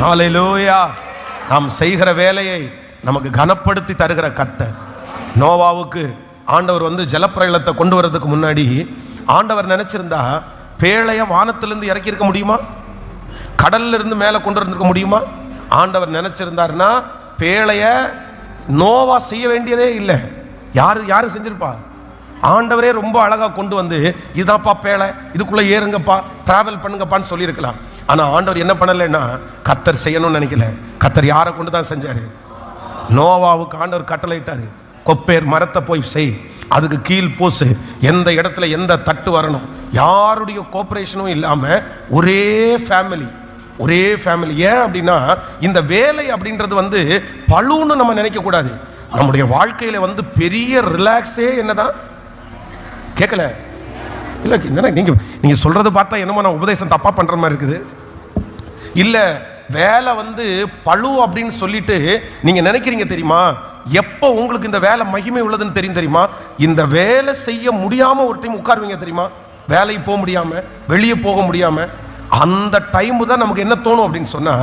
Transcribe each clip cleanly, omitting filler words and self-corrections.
ஹல்லேலூயா. நாம் செய்கிற வேலையை நமக்கு கனப்படுத்தி தருகிற கர்த்தர். நோவாவுக்கு ஆண்டவர் ஜலப்பிரளயத்தை கொண்டு வரதுக்கு முன்னாடி ஆண்டவர் நினைச்சிருந்தா பேழைய வானத்திலிருந்து இறக்கி இருக்க முடியுமா? கடல்ல இருந்து மேலே கொண்டு வந்திருக்க முடியுமா? ஆண்டவர் நினைச்சிருந்தாருன்னா பேழைய நோவா செய்ய வேண்டியதே இல்லை. யாரு செஞ்சிருப்பா? ஆண்டவரே ரொம்ப அழகா கொண்டு வந்து, இதாப்பா பேழை, இதுக்குள்ள ஏறுங்கப்பா, டிராவல் பண்ணுங்கப்பான்னு சொல்லியிருக்கலாம். ஆனா ஆண்டவர் என்ன பண்ணலைன்னா, கர்த்தர் செய்யணும்னு நினைக்கல. கர்த்தர் யாரை கொண்டு தான் செஞ்சாரு? நோவாவுக்கு ஆண்டவர் கட்டளையிட்டாரு, கொப்பேர் மரத்தை போய் செய், அதுக்கு கீழ் பூசு, எந்த இடத்துல எந்த தட்டு வரணும், யாருடைய கோஆபரேஷனும் இல்லாம ஒரே ஃபேமிலி. ஏன் அப்படின்னா, இந்த வேலை அப்படின்றது பழுன்னு நம்ம நினைக்க கூடாது. நம்முடைய வாழ்க்கையில பெரிய ரிலாக்ஸே என்னதான் கேட்கல இல்ல. நீங்க சொல்றது பார்த்தா என்னமோ நான் உபதேசம் தப்பா பண்ற மாதிரி இருக்குது. இல்ல, வேலை பழு அப்படின்னு சொல்லிட்டு நீங்க நினைக்கிறீங்க தெரியுமா? எப்போ உங்களுக்கு இந்த வேலை மகிமை உள்ளதுன்னு தெரியுமா? இந்த வேலை செய்ய முடியாம ஒரு டைம் உட்காருவீங்க தெரியுமா? வேலைக்கு போக முடியாம, வெளியே போக முடியாம, அந்த டைம் தான் நமக்கு என்ன தோணும் அப்படின்னு சொன்னா,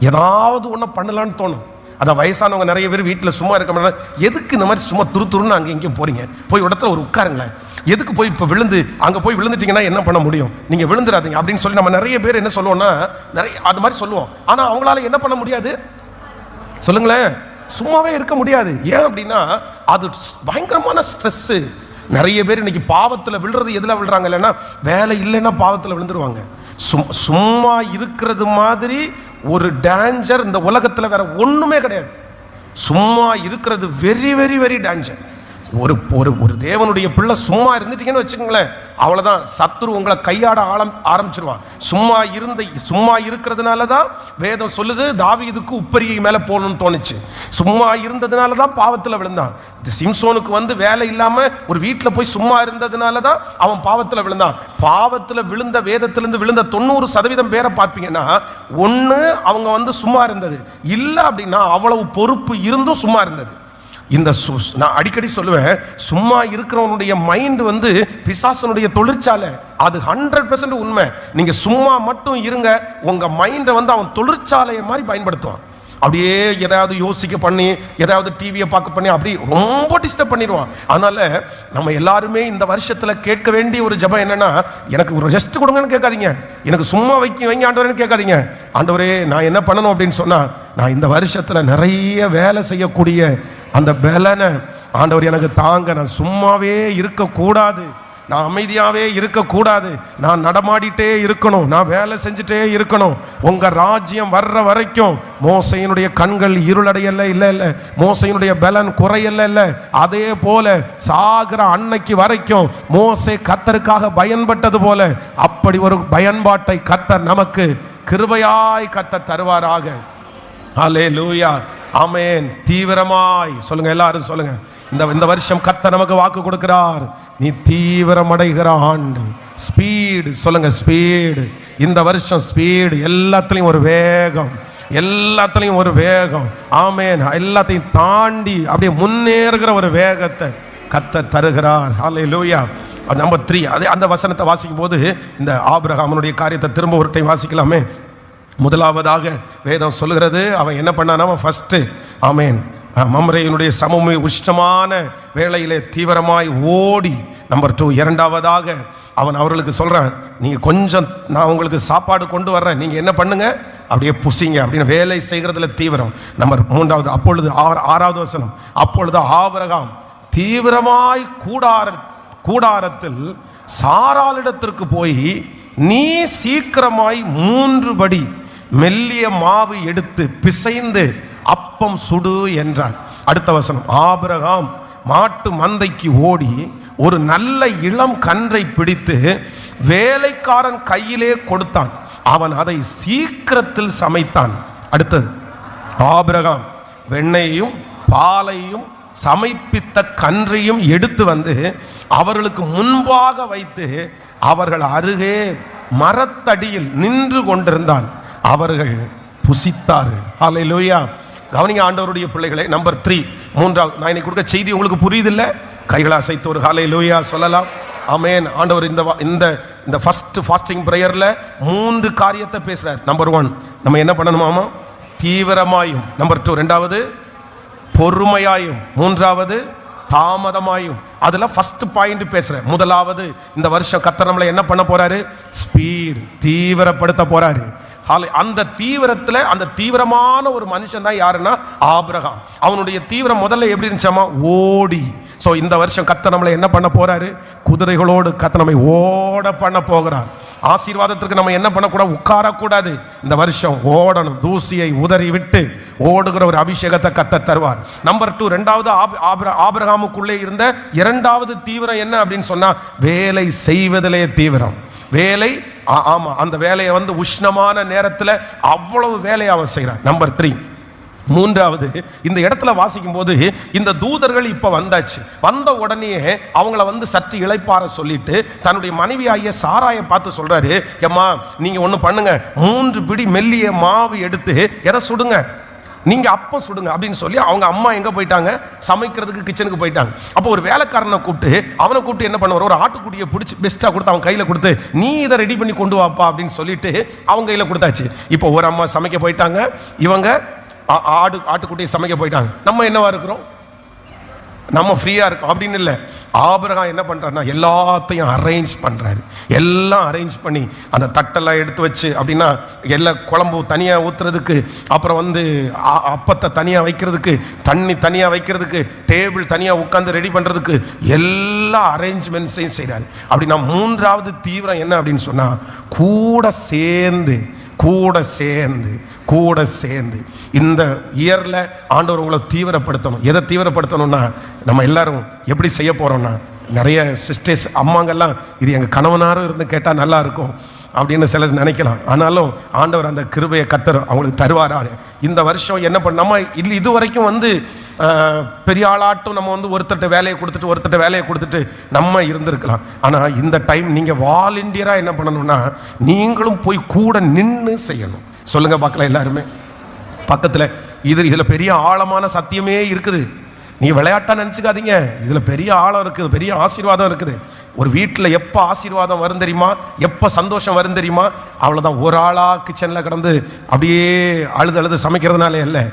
ஏதாவது ஒன்று பண்ணலான்னு தோணும். அதான் வயசானவங்க நிறைய பேர் வீட்டில் சும்மா இருக்க முடியாது. எதுக்கு இந்த மாதிரி சும்மா துருன்னு அங்கே எங்கேயும் போறீங்க? போய் இடத்துல ஒரு உட்காருங்களேன். எதுக்கு போய் இப்போ அங்கே போய் விழுந்துட்டீங்கன்னா என்ன பண்ண முடியும்? நீங்கள் விழுந்துடாதீங்க அப்படின்னு சொல்லி நம்ம நிறைய பேர் என்ன சொல்லுவோம்னா, நிறைய அது மாதிரி சொல்லுவோம். ஆனால் அவங்களால என்ன பண்ண முடியாது? சொல்லுங்களேன். சும்மாவே இருக்க முடியாது. ஏன் அப்படின்னா, அது பயங்கரமான ஸ்ட்ரெஸ்ஸு. நிறைய பேர் இன்னைக்கு பாவத்தில் விழுறது எதில் விழுறாங்க? இல்லைன்னா வேலை இல்லைன்னா பாவத்தில் விழுந்துருவாங்க. சும்மா இருக்கிறது மாதிரி ஒரு டேஞ்சர் இந்த உலகத்தில் வேற ஒண்ணுமே கிடையாது. சும்மா இருக்கிறது வெரி வெரி வெரி டேஞ்சர். ஒரு தேவனுடைய பிள்ளை சும்மா இருந்துட்டீங்கன்னு வச்சுக்கோங்களேன், அவ்வளவுதான், சத்துரு உங்களை கையாட ஆரம்பிச்சிருவான். சும்மா இருக்கிறதுனால தான் வேதம் சொல்லுது, தாவீதுக்கு உப்பரியை மேல போகணும்னு தோணுச்சு. சும்மா இருந்ததுனால தான் பாவத்தில் விழுந்தான். சிம்சோனுக்கு வேலை இல்லாம ஒரு வீட்டில் போய் சும்மா இருந்ததுனால தான் அவன் பாவத்தில் விழுந்தான். பாவத்தில் விழுந்த, வேதத்திலிருந்து விழுந்த 90% பேரை பார்ப்பீங்கன்னா, ஒன்று அவங்க சும்மா இருந்தது இல்லை அப்படின்னா அவ்வளவு பொறுப்பு இருந்தும் சும்மா இருந்தது. நான் அடிக்கடி சொல்லுவேன், சும்மா இருக்கிறவனுடைய மைண்ட் பிசாசனுடைய தொழிற்சாலை. அது 100% உண்மை. நீங்க சும்மா மட்டும் இருங்க, உங்க மைண்டை அவன் தொழிற்சாலையை மாதிரி பயன்படுத்துவான். அப்படியே எதாவது யோசிக்க பண்ணி, எதாவது டிவியை பார்க்க பண்ணி, அப்படி ரொம்ப டிஸ்டர்ப் பண்ணிடுவான். அதனால நம்ம எல்லாருமே இந்த வருஷத்துல கேட்க வேண்டிய ஒரு ஜெபம் என்னன்னா, எனக்கு ஒரு ரெஸ்ட் கொடுங்கன்னு கேட்காதீங்க, எனக்கு சும்மா வைங்க ஆண்டவரேன்னு கேட்காதீங்க. ஆண்டவரே, நான் என்ன பண்ணணும் அப்படின்னு சொன்னா, நான் இந்த வருஷத்துல நிறைய வேலை செய்யக்கூடிய அந்த பலனை ஆண்டவர் எனக்கு தாங்க. நான் சும்மாவே இருக்கக்கூடாது, நான் அமைதியாவே இருக்கக்கூடாது, நான் நடமாடிட்டே இருக்கணும், நான் வேலை செஞ்சுட்டே இருக்கணும். உங்க ராஜ்யம் வர்ற வரைக்கும் மோசையினுடைய கண்கள் இருளடையல்ல, இல்ல மோசையினுடைய பலன் குறையல்ல, இல்ல. அதே போல சாகிற அன்னைக்கு வரைக்கும் மோசே கர்த்தருக்காக பயன்பட்டது போல, அப்படி ஒரு பயன்பாட்டை கர்த்தர் நமக்கு கிருபையாய் கர்த்தர் தருவாராக. ஹல்லேலூயா, ஆமென். தீவிரமாய் சொல்லுங்க, எல்லாரும் சொல்லுங்க. இந்த வருஷம் கர்த்தர் நமக்கு வாக்கு கொடுக்கிறார், நீ தீவிரம் அடைகிற ஆண்டு. ஸ்பீடு சொல்லுங்க, ஸ்பீடு. இந்த வருஷம் ஸ்பீடு, எல்லாத்துலயும் ஒரு வேகம், எல்லாத்துலயும் ஒரு வேகம். ஆமென். எல்லாத்தையும் தாண்டி அப்படியே முன்னேறுகிற ஒரு வேகத்தை கர்த்தர் தருகிறார். ஹல்லேலூயா. நம்பர் 3, அதே அந்த வசனத்தை வாசிக்கும் போது இந்த ஆபிரகாமுடைய காரியத்தை திரும்ப ஒரு டைம் வாசிக்கலாமே. முதலாவதாக வேதம் சொல்லுகிறது, அவன் என்ன பண்ணான்? அவன் ஃபர்ஸ்ட், ஆமென், மம்ரேயினுடைய சமூக உஷ்டமான வேளையிலே தீவிரமாய் ஓடி. நம்பர் 2, இரண்டாவதாக அவன் அவர்களுக்கு சொல்றான், நீங்க கொஞ்சம் நான் உங்களுக்கு சாப்பாடு கொண்டு வர்றேன், நீங்க என்ன பண்ணுங்க, அப்படியே புசிங்க அப்படின்னு வேலை செய்கிறதுல தீவிரம். நம்பர் 3, அப்பொழுது 6வது வசனம், அப்பொழுது ஆபிரகாம் தீவிரமாய் கூடாரத்தில் சாராளிடத்திற்கு போய், நீ சீக்கிரமாய் 3 படி மெல்லிய மாவு எடுத்து பிசைந்து அப்பம் சுடு என்றார். அடுத்த வசனம், ஆபிரகாம் மாட்டு மந்தைக்கு ஓடி ஒரு நல்ல இளம் கன்றை பிடித்து வேலைக்காரன் கையிலே கொடுத்தான், அவன் அதை சீக்கிரத்தில் சமைத்தான். அடுத்தது, ஆபிரகாம் வெண்ணெயையும் பாலையும் சமைப்பித்த கன்றையும் எடுத்து வந்து அவர்களுக்கு முன்பாக வைத்து அவர்கள் அருகே மரத்தடியில் நின்று கொண்டிருந்தான், அவர்கள் புசித்தார்கள். ஹல்லேலூயா. கவனிங்க ஆண்டவருடைய பிள்ளைகளே. நம்பர் 3, மூன்றாவது, நான் இன்னைக்கு கொடுக்க செய்தி உங்களுக்கு புரியுதில்லை? கைகளை அசைத்து ஒரு ஹல்லேலூயா சொல்லலாம். ஆமென். ஆண்டவர் இந்த இந்த ஃபர்ஸ்ட் ஃபாஸ்டிங் பிரேயர்ல 3 காரியத்தை பேசுறார். நம்பர் 1 நம்ம என்ன பண்ணணுமாமா? தீவிரமாயும். நம்பர் 2 ரெண்டாவது பொறுமையாயும். மூன்றாவது தாமதமாயும். அதுல ஃபர்ஸ்ட் பாயிண்ட் பேசுறேன். முதலாவது, இந்த வருஷம் கர்த்தர் நம்மளை என்ன பண்ண போறாரு? ஸ்பீட், தீவிரப்படுத்த போறாரு. அந்த தீவிரத்துல அந்த தீவிரமான ஒரு மனுஷன் தான் யாருன்னா ஆபிரகாம். அவனுடைய தீவிரம் முதல்ல எப்படி இருந்துச்சாமா? ஓடி. ஸோ இந்த வருஷம் கர்த்தர் நம்மளை என்ன பண்ண போறாரு? குதிரைகளோடு கர்த்தர் நம்மை ஓட பண்ண போகிறார். ஆசீர்வாதத்திற்கு நம்ம என்ன பண்ணக்கூடாது? உட்காரக்கூடாது. இந்த வருஷம் ஓடணும். தூசியை உதறி விட்டு ஓடுகிற ஒரு அபிஷேகத்தை கர்த்தர் தருவார். நம்பர் 2 ரெண்டாவது ஆபிரகாமுக்குள்ளே இருந்த இரண்டாவது தீவிரம் என்ன அப்படின்னு சொன்னா, வேலை செய்வதிலே தீவிரம். வேலை, ஆமா, அந்த வேலையை உஷ்ணமான நேரத்தில் அவ்வளவு வேலையை அவன் செய்கிறான். நம்பர் 3 மூன்றாவது, இந்த இடத்துல வாசிக்கும் போது இந்த தூதர்கள் இப்ப வந்தாச்சு. வந்த உடனே அவங்கள சற்று இளைப்பாற சொல்லிட்டு தன்னுடைய மனைவி ஆகிய சாராயை பார்த்து சொல்றாரு, ஏம்மா நீங்க ஒண்ணு பண்ணுங்க, 3 பிடி மெல்லிய மாவு எடுத்து எதை சுடுங்க, நீங்க அப்ப சுடுங்க அப்படின்னு சொல்லி அவங்க அம்மா எங்க போயிட்டாங்க? சமைக்கிறதுக்கு கிச்சனுக்கு போயிட்டாங்க. அப்போ ஒரு வேலைக்காரனை கூப்பிட்டு அவனை கூப்பிட்டு என்ன பண்ணுவார்? ஒரு ஆட்டுக்குட்டியை பிடிச்சி பெஸ்டா கொடுத்து அவன் கையில கொடுத்து, நீ இதை ரெடி பண்ணி கொண்டு வாப்பா அப்படின்னு சொல்லிட்டு அவங்க கையில கொடுத்தாச்சு. இப்போ ஒரு அம்மா சமைக்க போயிட்டாங்க, இவங்க ஆட்டுக்குட்டியை சமைக்க போயிட்டாங்க. நம்ம என்னவா இருக்கிறோம்? நம்ம ஃப்ரீயா இருக்கோம் அப்படின்னு இல்லை. ஆபிரகாம் என்ன பண்றாருன்னா எல்லாத்தையும் அரேஞ்ச் பண்றாரு. எல்லாம் அரேஞ்ச் பண்ணி அந்த தட்டெல்லாம் எடுத்து வச்சு, அப்படின்னா எல்லா குழம்பு தனியா ஊத்துறதுக்கு, அப்புறம் அப்பத்தை தனியா வைக்கிறதுக்கு, தண்ணி தனியா வைக்கிறதுக்கு, டேபிள் தனியா உட்கார்ந்து ரெடி பண்றதுக்கு எல்லா அரேஞ்ச்மெண்ட்ஸையும் செய்றாரு. அப்படின்னா மூன்றாவது தீவிரம் என்ன அப்படின்னு சொன்னா, கூட சேர்ந்து இந்த இயர்ல ஆண்டவர் உங்களை தீவிரப்படுத்தணும். எதை தீவிரப்படுத்தணும்னா, நம்ம எல்லாரும் எப்படி செய்ய போறோம்னா, நிறைய சிஸ்டர்ஸ் அம்மாங்கெல்லாம் இது எங்க கணவனாரும் இருந்து கேட்டா நல்லா இருக்கும் அப்படின்னு சிலர் நினைக்கலாம். ஆனாலும் ஆண்டவர் அந்த கிருபையை கர்த்தர் அவங்களுக்கு தருவாராக. இந்த வருஷம் என்ன பண்ண, நம்ம இது வரைக்கும் பெரிய ஆளாட்டும் நம்ம ஒருத்தட்ட வேலையை கொடுத்துட்டு நம்ம இருந்திருக்கலாம். ஆனால் இந்த டைம் நீங்கள் வாலண்டியராக என்ன பண்ணணும்னா, நீங்களும் போய் கூட நின்று செய்யணும். சொல்லுங்க பார்க்கலாம் எல்லாருமே. பக்கத்தில் இதில் பெரிய ஆழமான சத்தியமே இருக்குது. நீங்கள் விளையாட்டா நினச்சிக்காதீங்க. இதில் பெரிய ஆழம் இருக்குது, பெரிய ஆசீர்வாதம் இருக்குது. ஒரு வீட்டில் எப்போ ஆசீர்வாதம் வரும் தெரியுமா? எப்போ சந்தோஷம் வரும் தெரியுமா? அவ்வளோதான். ஒரு ஆளாக கிச்சனில் கிடந்து அப்படியே அழுது சமைக்கிறதுனால இல்லை.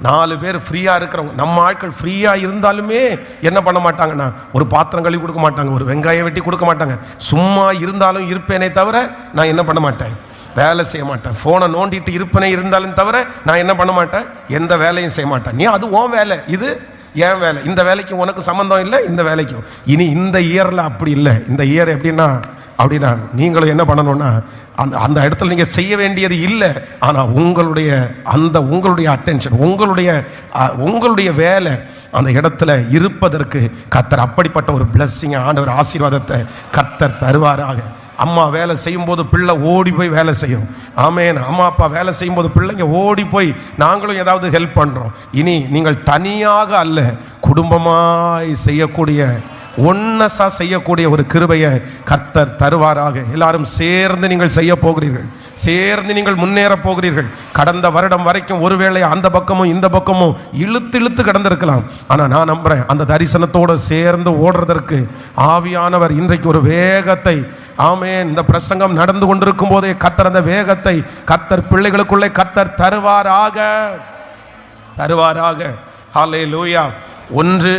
4 பேர் ஃப்ரீயாக இருக்கிறவங்க, நம்ம ஆட்கள் ஃப்ரீயாக இருந்தாலுமே என்ன பண்ண மாட்டாங்கன்னா, ஒரு பாத்திரம் கழுவி கொடுக்க மாட்டாங்க, ஒரு வெங்காயம் வெட்டி கொடுக்க மாட்டாங்க. சும்மா இருந்தாலும் இருப்பேனே தவிர நான் என்ன பண்ண மாட்டேன்? வேலை செய்ய மாட்டேன். ஃபோனை நோண்டிட்டு இருப்பேனே இருந்தாலும் தவிர நான் என்ன பண்ண மாட்டேன்? எந்த வேலையும் செய்ய மாட்டேன். நீ அது உன் வேலை, இது ஏன் வேலை. இந்த வேலைக்கு உனக்கு சம்மந்தம் இல்லை, இந்த வேலைக்கும். இனி இந்த இயரில் அப்படி இல்லை. இந்த இயர் எப்படின்னா நீங்களும் என்ன பண்ணணும்னா, அந்த இடத்துல நீங்கள் செய்ய வேண்டியது இல்லை. ஆனால் உங்களுடைய அட்டென்ஷன், உங்களுடைய வேலை அந்த இடத்துல இருப்பதற்கு கர்த்தர் அப்படிப்பட்ட ஒரு பிளஸ்ஸிங், ஆண்டவர் ஆசீர்வாதத்தை கர்த்தர் தருவாராக. அம்மா வேலை செய்யும் போது பிள்ளை ஓடி போய் வேலை செய்யும். ஆமேன். அம்மா அப்பா வேலை செய்யும் போது பிள்ளைங்க ஓடி போய் நாங்களும் ஏதாவது ஹெல்ப் பண்ணுறோம். இனி நீங்கள் தனியாக அல்ல, குடும்பமாய் செய்யக்கூடிய, ஒன்னஸா செய்யக்கூடிய ஒரு கிருபையை கர்த்தர் தருவாராக. எல்லாரும் சேர்ந்து நீங்கள் செய்ய போகிறீர்கள், சேர்ந்து நீங்கள் முன்னேற போகிறீர்கள். கடந்த வருடம் வரைக்கும் ஒருவேளை அந்த பக்கமும் இந்த பக்கமும் இழுத்து கடந்திருக்கலாம். ஆனால் நான் நம்புறேன், அந்த தரிசனத்தோடு சேர்ந்து ஓடுறதற்கு ஆவியானவர் இன்றைக்கு ஒரு வேகத்தை, ஆமென், இந்த பிரசங்கம் நடந்து கொண்டிருக்கும் போதே கர்த்தர் அந்த வேகத்தை கர்த்தர் பிள்ளைகளுக்குள்ளே கர்த்தர் தருவாராக. ஹல்லேலூயா. ஒன்று,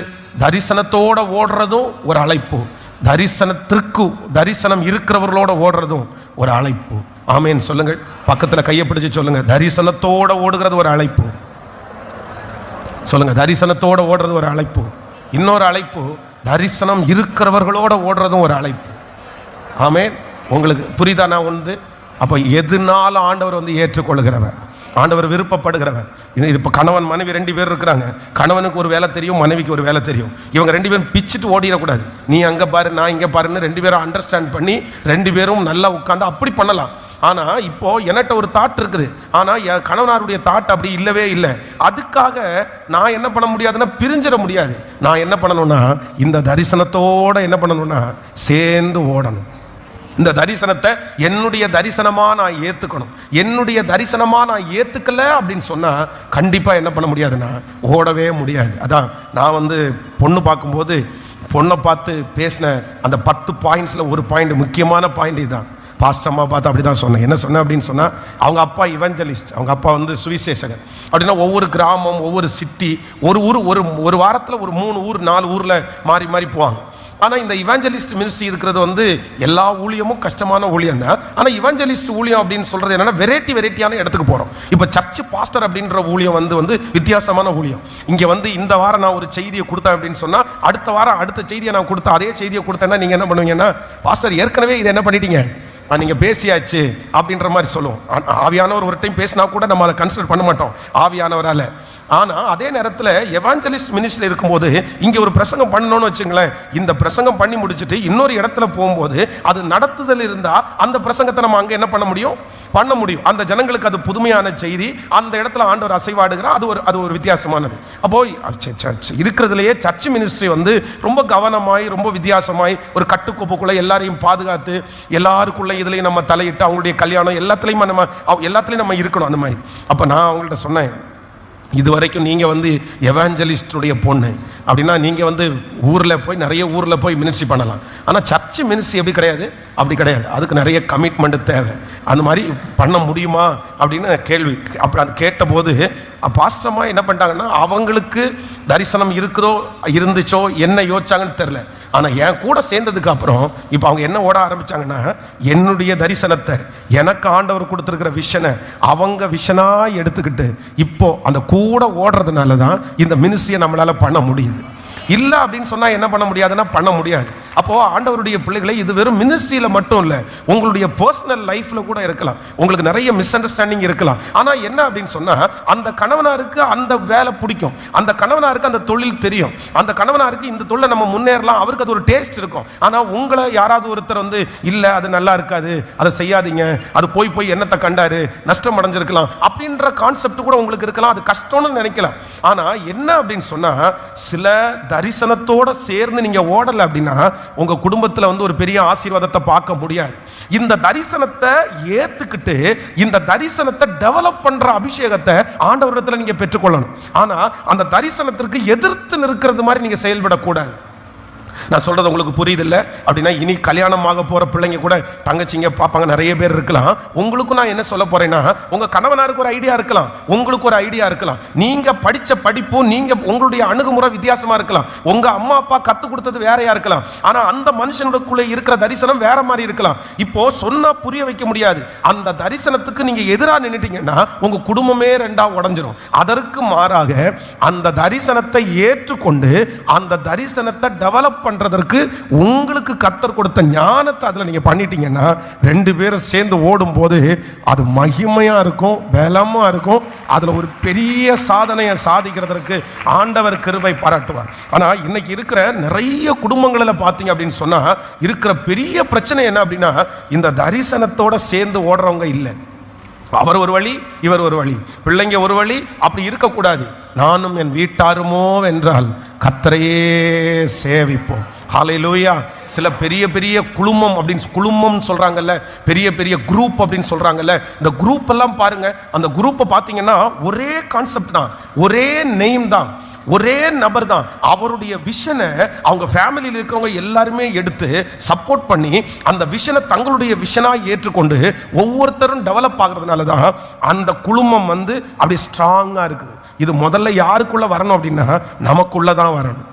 தரிசனத்தோட ஓடுறதும் ஒரு அழைப்பு, தரிசனம் இருக்கிறவர்களோட ஓடுறதும் ஒரு அழைப்பு. ஆமென் சொல்லுங்கள். பக்கத்தில் கையை பிடிச்சு சொல்லுங்க, தரிசனத்தோட ஓடுகிறது ஒரு அழைப்பு. சொல்லுங்க, தரிசனத்தோட ஓடுறது ஒரு அழைப்பு. இன்னொரு அழைப்பு, தரிசனம் இருக்கிறவர்களோட ஓடுறதும் ஒரு அழைப்பு. ஆமென். உங்களுக்கு புரியுதா? நான் அப்போ எதுனாலும் ஆண்டவர் ஏற்றுக்கொள்கிறவர், ஆண்டவர் விருப்பப்படுகிறவர். இது இப்போ கணவன் மனைவி 2 பேர் இருக்கிறாங்க. கணவனுக்கு ஒரு வேலை தெரியும், மனைவிக்கு ஒரு வேலை தெரியும். இவங்க 2 பேரும் பிச்சுட்டு ஓடிடக்கூடாது. நீ அங்கே பாரு, நான் இங்கே பாருன்னு 2 பேரும் அண்டர்ஸ்டாண்ட் பண்ணி 2 பேரும் நல்லா உட்காந்து அப்படி பண்ணலாம். ஆனால் இப்போ என்கிட்ட ஒரு தாட் இருக்குது, ஆனால் என் கணவனாருடைய தாட் அப்படி இல்லவே இல்லை. அதுக்காக நான் என்ன பண்ண முடியாதுன்னா, பிரிஞ்சிட முடியாது. நான் என்ன பண்ணணும்னா, இந்த தரிசனத்தோடு என்ன பண்ணணும்னா சேர்ந்து ஓடணும். இந்த தரிசனத்தை என்னுடைய தரிசனமாக நான் ஏற்றுக்கணும். என்னுடைய தரிசனமாக நான் ஏற்றுக்கல அப்படின்னு சொன்னால் கண்டிப்பாக என்ன பண்ண முடியாதுன்னா, ஓடவே முடியாது. அதான் நான் பொண்ணு பார்க்கும்போது பொண்ணை பார்த்து பேசின அந்த 10 பாயிண்ட்ஸில் ஒரு பாயிண்ட், முக்கியமான பாயிண்ட் இதுதான். பாஸ்டர் அம்மா பார்த்து அப்படி தான் சொன்னேன். என்ன சொன்னேன் அப்படின்னு சொன்னால், அவங்க அப்பா இவஞ்சலிஸ்ட், அவங்க அப்பா வந்து சுவிசேஷகர். அப்படின்னா ஒவ்வொரு கிராமம், ஒவ்வொரு சிட்டி, ஒரு ஊர், ஒரு வாரத்தில் ஒரு 3 ஊர் 4 ஊரில் மாறி மாறி போவாங்க. ஆனால் இந்த இவாஞ்சலிஸ்ட் மினிஸ்ட்ரி இருக்கிறது வந்து எல்லா ஊழியமும் கஷ்டமான ஊழியம் தான். ஆனால் இவாஞ்சலிஸ்ட் ஊழியம் அப்படின்னு சொல்கிறது என்னென்னா, வெரைட்டியான இடத்துக்கு போகிறோம். இப்போ சர்ச் பாஸ்டர் அப்படின்ற ஊழியம் வந்து வித்தியாசமான ஊழியம். இங்கே வந்து இந்த வாரம் நான் ஒரு செய்தியை கொடுத்தேன் அப்படின்னு சொன்னால், அடுத்த வாரம் அடுத்த செய்தியை நான் கொடுத்தேன். அதே செய்தியை கொடுத்தேன்னா நீங்கள் என்ன பண்ணுவீங்கன்னா, பாஸ்டர் ஏற்கனவே இதை என்ன பண்ணிட்டீங்க, நீங்கள் பேசியாச்சு அப்படின்ற மாதிரி சொல்லுவோம். ஆவியானவர் ஒரு டைம் பேசினா கூட நம்ம அதை கன்சிடர் பண்ண மாட்டோம் ஆவியானவரால். ஆனால் அதே நேரத்தில் எவாஞ்சலிஸ்ட் மினிஸ்ட்ரி இருக்கும்போது இங்கே ஒரு பிரசங்கம் பண்ணணும்னு வச்சுங்களேன், இந்த பிரசங்கம் பண்ணி முடிச்சுட்டு இன்னொரு இடத்துல போகும்போது அது நடத்துதல் இருந்தால் அந்த பிரசங்கத்தை நம்ம அங்கே என்ன பண்ண முடியும். அந்த ஜனங்களுக்கு அது புதுமையான செய்தி. அந்த இடத்துல ஆண்டவர் அசைவாடுகிறார். அது ஒரு வித்தியாசமானது. அப்போ இருக்கிறதுலையே சர்ச் மினிஸ்ட்ரி வந்து ரொம்ப கவனமாய், ரொம்ப வித்தியாசமாய், ஒரு கட்டுக்கோப்புக்குள்ள எல்லாரையும் பாதுகாத்து, எல்லாருக்குள்ள இதுலையும் நம்ம தலையிட்டு, அவங்களுடைய கல்யாணம் எல்லாத்துலையும் நம்ம இருக்கணும். அந்த மாதிரி அப்போ நான் அவங்கள்ட்ட சொன்னேன், இது வரைக்கும் நீங்கள் வந்து எவாஞ்சலிஸ்டுடைய பொண்ணு அப்படின்னா நீங்கள் வந்து நிறைய ஊரில் போய் மினிஸ்ட்ரி பண்ணலாம். ஆனால் சர்ச் மினிஸ்ட்ரி அப்படி கிடையாது. அதுக்கு நிறைய கமிட்மெண்ட் தேவை. அந்த மாதிரி பண்ண முடியுமா அப்படின்னு கேள்வி. அப்படி அது கேட்டபோது பாஸ்டர்மா என்ன பண்ணிட்டாங்கன்னா, அவங்களுக்கு தரிசனம் இருந்துச்சோ என்ன யோசிச்சாங்கன்னு தெரில. ஆனால் என் கூட சேர்ந்ததுக்கு அப்புறம் இப்போ அவங்க என்ன ஓட ஆரம்பிச்சாங்கன்னா, என்னுடைய தரிசனத்தை, எனக்கு ஆண்டவர் கொடுத்துருக்கிற விஷனை அவங்க விஷனாக எடுத்துக்கிட்டு இப்போ அந்த கூட ஓடுறதுனால தான் இந்த மினிஸ்ட்ரியை நம்மளால் பண்ண முடியுது. இல்லை அப்படின்னு சொன்னால் என்ன பண்ண முடியாதுன்னா பண்ண முடியாது. அப்போது ஆண்டவருடைய பிள்ளைகளை, இது வெறும் மினிஸ்ட்ரியில் மட்டும் இல்லை, உங்களுடைய பர்சனல் லைஃப்பில் கூட இருக்கலாம். உங்களுக்கு நிறைய மிஸ் அண்டர்ஸ்டாண்டிங் இருக்கலாம். ஆனால் என்ன அப்படின்னு சொன்னால், அந்த கணவனாருக்கு அந்த வேலை பிடிக்கும், அந்த கணவனாருக்கு அந்த தொழில் தெரியும், அந்த கணவனாருக்கு இந்த தொழிலை நம்ம முன்னேறலாம், அவருக்கு அது ஒரு டேஸ்ட் இருக்கும். ஆனால் உங்களை யாராவது ஒருத்தர் வந்து, இல்லை அது நல்லா இருக்காது, அதை செய்யாதீங்க, அது போய் என்னத்தை கண்டாரு, நஷ்டம் அடைஞ்சிருக்கலாம் அப்படின்ற கான்செப்ட் கூட உங்களுக்கு இருக்கலாம். அது கஷ்டம்னு நினைக்கலாம். ஆனால் என்ன அப்படின்னு சொன்னால், சில தரிசனத்தோட சேர்ந்து நீங்க ஓடல அப்படின்னா உங்க குடும்பத்தில் வந்து ஒரு பெரிய ஆசீர்வாதத்தை பார்க்க முடியாது. இந்த தரிசனத்தை ஏத்துக்கிட்டு இந்த தரிசனத்தை டெவலப் பண்ற அபிஷேகத்தை ஆண்டவரிடத்துல நீங்க பெற்றுக்கொள்ளணும். ஆனா அந்த தரிசனத்திற்கு எதிர்த்து நிற்கிறது மாதிரி நீங்க செயல்படக்கூடாது. நான் சொல்றது உங்களுக்கு புரியுது இல்லை அப்படின்னா, இனி கல்யாணமாக போற பிள்ளைங்க கூட தங்கச்சிங்க பாப்பாங்க, நிறைய பேர் இருக்கலாம். உங்களுக்கும் நான் என்ன சொல்ல போறேன்னா, உங்க கணவனாருக்கு ஒரு ஐடியா இருக்கலாம், உங்களுக்கு ஒரு ஐடியா இருக்கலாம், நீங்க படிச்ச படிப்பு, நீங்க உங்களுடைய அணுகுமுறை வித்தியாசமா இருக்கலாம், உங்க அம்மா அப்பா கற்றுக் கொடுத்தது வேறையா இருக்கலாம். ஆனா அந்த மனுஷனுக்குள்ளே இருக்கிற தரிசனம் வேற மாதிரி இருக்கலாம். இப்போ சொன்னா புரிய வைக்க முடியாது. அந்த தரிசனத்துக்கு நீங்க எதிராக நின்னுட்டீங்கன்னா உங்க குடும்பமே ரெண்டா உடைஞ்சிரும். அதற்கு மாறாக அந்த தரிசனத்தை ஏற்றுக்கொண்டு அந்த தரிசனத்தை டெவலப் பண்றதற்கு உங்களுக்கு கர்த்தர் கொடுத்த ஞானத்தை அதுல நீங்க பண்ணிட்டீங்கன்னா, 2 பேரும் சேர்ந்து ஓடும் போது அது மகிமையா இருக்கும், பலமா இருக்கும். அதுல ஒரு பெரிய சாதனையை சாதிக்கிறதற்கு ஆண்டவர் கிருபை பாராட்டுவார். ஆனா இன்னைக்கு இருக்கிற நிறைய குடும்பங்களில் பார்த்தீங்க அப்படின்னு சொன்னா, இருக்கிற பெரிய பிரச்சனை என்ன அப்படின்னா, இந்த தரிசனத்தோட சேர்ந்து ஓடுறவங்க இல்லை. அவர் ஒரு வழி, இவர் ஒரு வழி, பிள்ளைங்க ஒரு வழி. அப்படி இருக்கக்கூடாது. நானும் என் வீட்டாருமோ என்றால் கர்த்தரையே சேவிப்போம். ஹல்லேலூயா. சில பெரிய குழுமம் அப்படின்னு குழுமம் சொல்றாங்கல்ல, பெரிய குரூப் அப்படின்னு சொல்றாங்கல்ல, இந்த குரூப் எல்லாம் பாருங்க, அந்த குரூப்பை பார்த்தீங்கன்னா ஒரே கான்செப்ட் தான், ஒரே நெய்ம் தான், ஒரே நபர் தான். அவருடைய விஷனை அவங்க ஃபேமிலியில் இருக்கிறவங்க எல்லாருமே எடுத்து சப்போர்ட் பண்ணி அந்த விஷனை தங்களுடைய விஷனாக ஏற்றுக்கொண்டு ஒவ்வொருத்தரும் டெவலப் ஆகிறதுனால தான் அந்த குழுமம் வந்து அப்படி ஸ்ட்ராங்காக இருக்குது. இது முதல்ல யாருக்குள்ள வரணும் அப்படின்னா, நமக்குள்ள தான் வரணும்,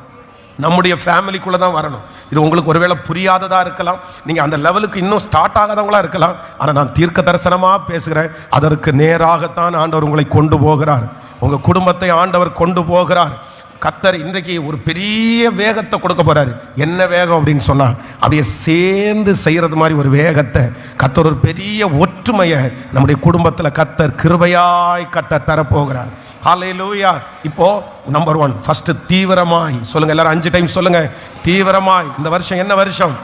நம்முடைய ஃபேமிலிக்குள்ளே தான் வரணும். இது உங்களுக்கு ஒருவேளை புரியாததாக இருக்கலாம், நீங்கள் அந்த லெவலுக்கு இன்னும் ஸ்டார்ட் ஆகாதவங்களா இருக்கலாம். ஆனால் நான் தீர்க்க தரிசனமாக பேசுகிறேன், அதற்கு நேராகத்தான் ஆண்டவர் உங்களை கொண்டு போகிறார். உங்கள் குடும்பத்தை ஆண்டவர் கொண்டு போகிறார். கர்த்தர் இன்றைக்கு ஒரு பெரிய வேகத்தை கொடுக்க போறாரு. என்ன வேகம் அப்படின்னு சொன்னா, அப்படியே சேர்ந்து செய்யறது மாதிரி ஒரு வேகத்தை கர்த்தர், ஒரு பெரிய ஒற்றுமையை நம்முடைய குடும்பத்தில் கர்த்தர் கிருபையாய் கர்த்தர் தரப்போகிறார். ஹல்லேலூயா. இப்போ நம்பர் 1 ஃபர்ஸ்ட் தீவிரமாய் சொல்லுங்க, எல்லாரும் 5 டைம் சொல்லுங்க, தீவிரமாய். இந்த வருஷம் என்ன வருஷம்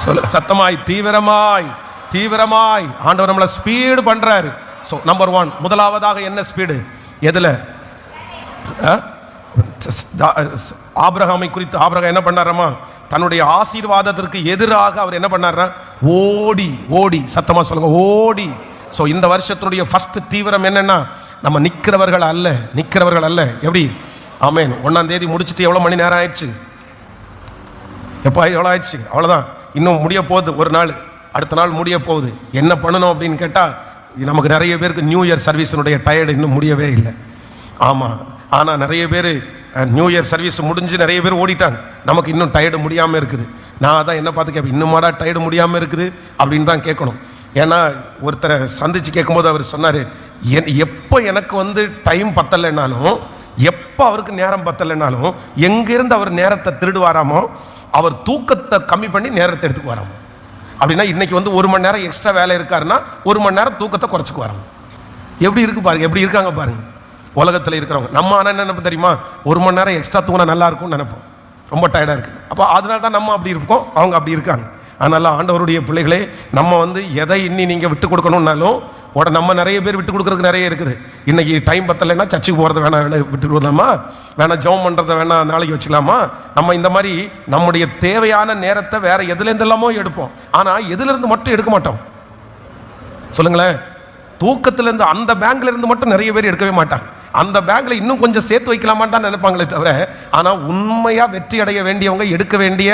சொல்லுங்க சத்தமாய், தீவிரமாய் ஆண்டவர் நம்மளை ஸ்பீடு பண்றாரு. ஸோ நம்பர் 1, முதலாவதாக என்ன ஸ்பீடு? எதுல? ஆபிரகாமை குறித்து ஆபிரகாம் என்ன பண்ணாரமா, தன்னுடைய ஆசீர்வாதத்திற்கு எதிராக அவர் என்ன பண்ணாரா, ஓடி. சத்தமா சொல்லுங்க, ஓடி. ஸோ இந்த வருஷத்தினுடைய ஃபர்ஸ்ட் தீவிரம் என்னன்னா, நம்ம நிற்கிறவர்கள் அல்ல. எப்படி? ஆமென். 1ஆம் தேதி முடிச்சுட்டு எவ்வளோ மணி நேரம் ஆயிடுச்சு? எப்போ எவ்வளோ ஆயிடுச்சு, அவ்வளோதான், இன்னும் முடிய போகுது, ஒரு நாள் அடுத்த நாள் முடிய போகுது, என்ன பண்ணணும் அப்படின்னு கேட்டால் நமக்கு நிறைய பேருக்கு நியூ இயர் சர்வீஸினுடைய டயர்டு இன்னும் முடியவே இல்லை. ஆமாம், ஆனால் நிறைய பேர் நியூ இயர் சர்வீஸ் முடிஞ்சு நிறைய பேர் ஓடிட்டாங்க, நமக்கு இன்னும் டயர்டு முடியாமல் இருக்குது. நான் அதான் என்ன பார்த்து கேட்பேன், இன்னுமாடா டயர்டு முடியாமல் இருக்குது அப்படின்னு தான் கேட்கணும். ஏன்னா ஒருத்தரை சந்தித்து கேட்கும்போது அவர் சொன்னார், எப்போ எனக்கு டைம் பத்தலைன்னாலும், எப்போ அவருக்கு நேரம் பத்தலைன்னாலும், எங்கேருந்து அவர் நேரத்தை திருடுவாராமோ, அவர் தூக்கத்தை கம்மி பண்ணி நேரத்தை எடுத்துக்கு வராமோ. அப்படின்னா இன்னைக்கு 1 மணி நேரம் எக்ஸ்ட்ரா வேலை இருக்காருன்னா 1 மணி நேரம் தூக்கத்தை குறைச்சிக்கு வராங்க. எப்படி இருக்கு பாருங்க, எப்படி இருக்காங்க பாருங்க உலகத்தில் இருக்கிறவங்க. நம்ம ஆனால் என்ன நினைப்போம் தெரியுமா, 1 மணி நேரம் எக்ஸ்ட்ரா தூங்கினா நல்லா இருக்கும்னு நினைப்போம், ரொம்ப டயர்டாக இருக்குது. அப்போ அதனால தான் நம்ம அப்படி இருக்கோம், அவங்க அப்படி இருக்காங்க. அதனால ஆண்டவருடைய பிள்ளைகளே, நம்ம எதை இன்னி நீங்கள் விட்டு கொடுக்கணும்னாலும் நம்ம நிறைய பேர் விட்டு கொடுக்குறதுக்கு நிறைய இருக்குது. இன்னைக்கு டைம் பத்தலைன்னா சர்ச்சுக்கு போகிறது வேணாம், விட்டு கொடுக்கலாமா, வேணா ஜெபம் பண்ணுறதை வேணா நாளைக்கு வச்சுக்கலாமா. நம்ம இந்த மாதிரி நம்முடைய தேவையான நேரத்தை வேற எதுலேருந்தெல்லாமோ எடுப்போம், ஆனால் எதுலேருந்து மட்டும் எடுக்க மாட்டோம். சொல்லுங்களேன், தூக்கத்திலேருந்து அந்த பேங்க்ல இருந்து மட்டும் நிறைய பேர் எடுக்கவே மாட்டாங்க. அந்த பேங்க்ல இன்னும் கொஞ்சம் சேர்த்து வைக்கலாமான்னு தான் நினைப்பாங்களே தவிர, ஆனால் உண்மையாக வெற்றி அடைய வேண்டியவங்க எடுக்க வேண்டிய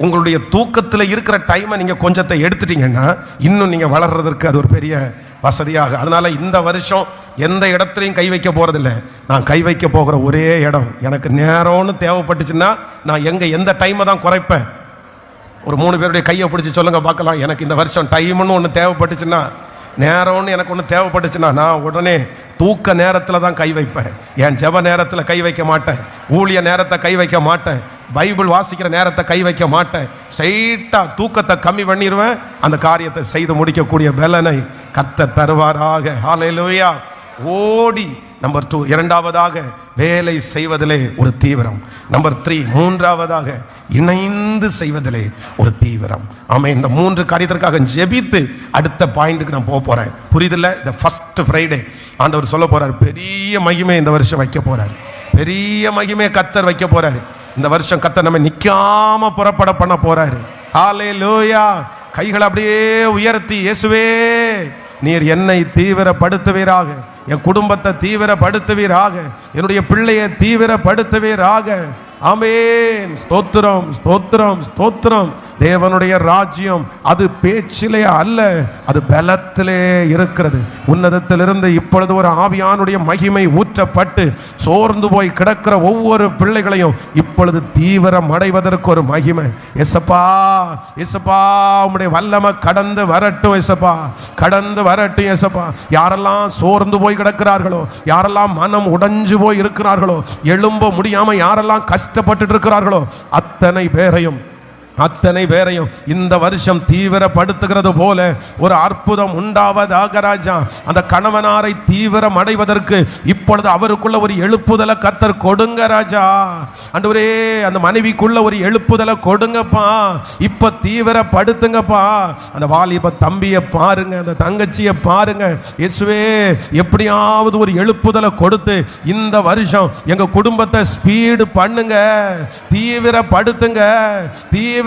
உங்களுடைய தூக்கத்தில் இருக்கிற டைமை நீங்கள் கொஞ்சத்தை எடுத்துட்டீங்கன்னா இன்னும் நீங்கள் வளர்றதற்கு அது ஒரு பெரிய வசதியாக. அதனால இந்த வருஷம் எந்த இடத்துலையும் கை வைக்க போறதில்லை. நான் கை வைக்க போகிற ஒரே இடம், எனக்கு நேரம்னு தேவைப்பட்டுச்சுன்னா நான் எந்த டைமை தான் குறைப்பேன். ஒரு 3 பேருடைய கையை பிடிச்சி சொல்லுங்க பார்க்கலாம், எனக்கு இந்த வருஷம் டைம்னு ஒன்று தேவைப்பட்டுச்சுன்னா, நேரம்னு எனக்கு ஒன்று தேவைப்பட்டுச்சுன்னா, நான் உடனே தூக்க நேரத்தில் தான் கை வைப்பேன். என் ஜெப நேரத்தில் கை வைக்க மாட்டேன், ஊழிய நேரத்தை கை வைக்க மாட்டேன், பைபிள் வாசிக்கிற நேரத்தை கை வைக்க மாட்டேன். ஸ்ட்ரைட்டாக தூக்கத்தை கம்மி பண்ணிடுவேன். அந்த காரியத்தை செய்து முடிக்கக்கூடிய பலனை கர்த்தர் தருவாராக. ஹல்லேலூயா. ஓடி நம்பர் 2, இரண்டாவதாக வேலை செய்வதிலே ஒரு தீவிரம். நம்பர் 3, மூன்றாவதாக இணைந்து செய்வதிலே ஒரு தீவிரம். ஆமாம், இந்த 3 காரியத்திற்காக ஜெபித்து அடுத்த பாயிண்ட்டுக்கு நான் போக போகிறேன். புரியுதில்ல? இந்த ஃபர்ஸ்ட் ஃப்ரைடே ஆண்டவர் சொல்ல போகிறார், பெரிய மகிமை இந்த வருஷம் வைக்க போகிறார். பெரிய மகிமை கர்த்தர் வைக்க போகிறார். இந்த வருஷம் கர்த்தர் நம்ம நிற்காம புறப்பட பண்ண போகிறாரு. ஹல்லேலூயா. கைகளை அப்படியே உயர்த்தி, இயேசுவே நீர் என்னை தீவிரப்படுத்துவீராக, என் குடும்பத்தை தீவிரப்படுத்துவீராக, என்னுடைய பிள்ளையை தீவிரப்படுத்துவீராக. ஆமென். ஸ்தோத்திரம், ஸ்தோத்திரம், ஸ்தோத்திரம். தேவனுடைய ராஜ்யம் அது பேச்சிலே அல்ல, அது பலத்திலே இருக்கிறது. உன்னதத்திலிருந்து இப்பொழுது ஒரு ஆவியானுடைய மகிமை ஊற்றப்பட்டு சோர்ந்து போய் கிடக்கிற ஒவ்வொரு பிள்ளைகளையும் இப்பொழுது தீவிரம் அடைவதற்கு ஒரு மகிமை. எசப்பா, எசப்பா, உம்முடைய வல்லமை கடந்து வரட்டும். எசப்பா, கடந்து வரட்டும். எசப்பா, யாரெல்லாம் சோர்ந்து போய் கிடக்கிறார்களோ, யாரெல்லாம் மனம் உடைஞ்சு போய் இருக்கிறார்களோ, எழும்ப முடியாம யாரெல்லாம் கஷ்டப்பட்டு இருக்கிறார்களோ, அத்தனை பேரையும் இந்த வருஷம் தீவிரப்படுத்துகிறது போல ஒரு அற்புதம் உண்டாவதாக ராஜா. அந்த கணவனாரை தீவிரம் அடைவதற்கு இப்பொழுது அவருக்குள்ள ஒரு எழுப்புதலை கர்த்தர் கொடுங்க ராஜா. ஆண்டவரே, அந்த மனைவிக்குள்ள ஒரு எழுப்புதலை கொடுங்கப்பா. இப்ப தீவிரப்படுத்துங்கப்பா. அந்த வாலிப தம்பியை பாருங்க, அந்த தங்கச்சியை பாருங்க. இயேசுவே, எப்படியாவது ஒரு எழுப்புதலை கொடுத்து இந்த வருஷம் எங்க குடும்பத்தை ஸ்பீடு பண்ணுங்க, தீவிரப்படுத்துங்க, தீவிரப்படுத்துங்க.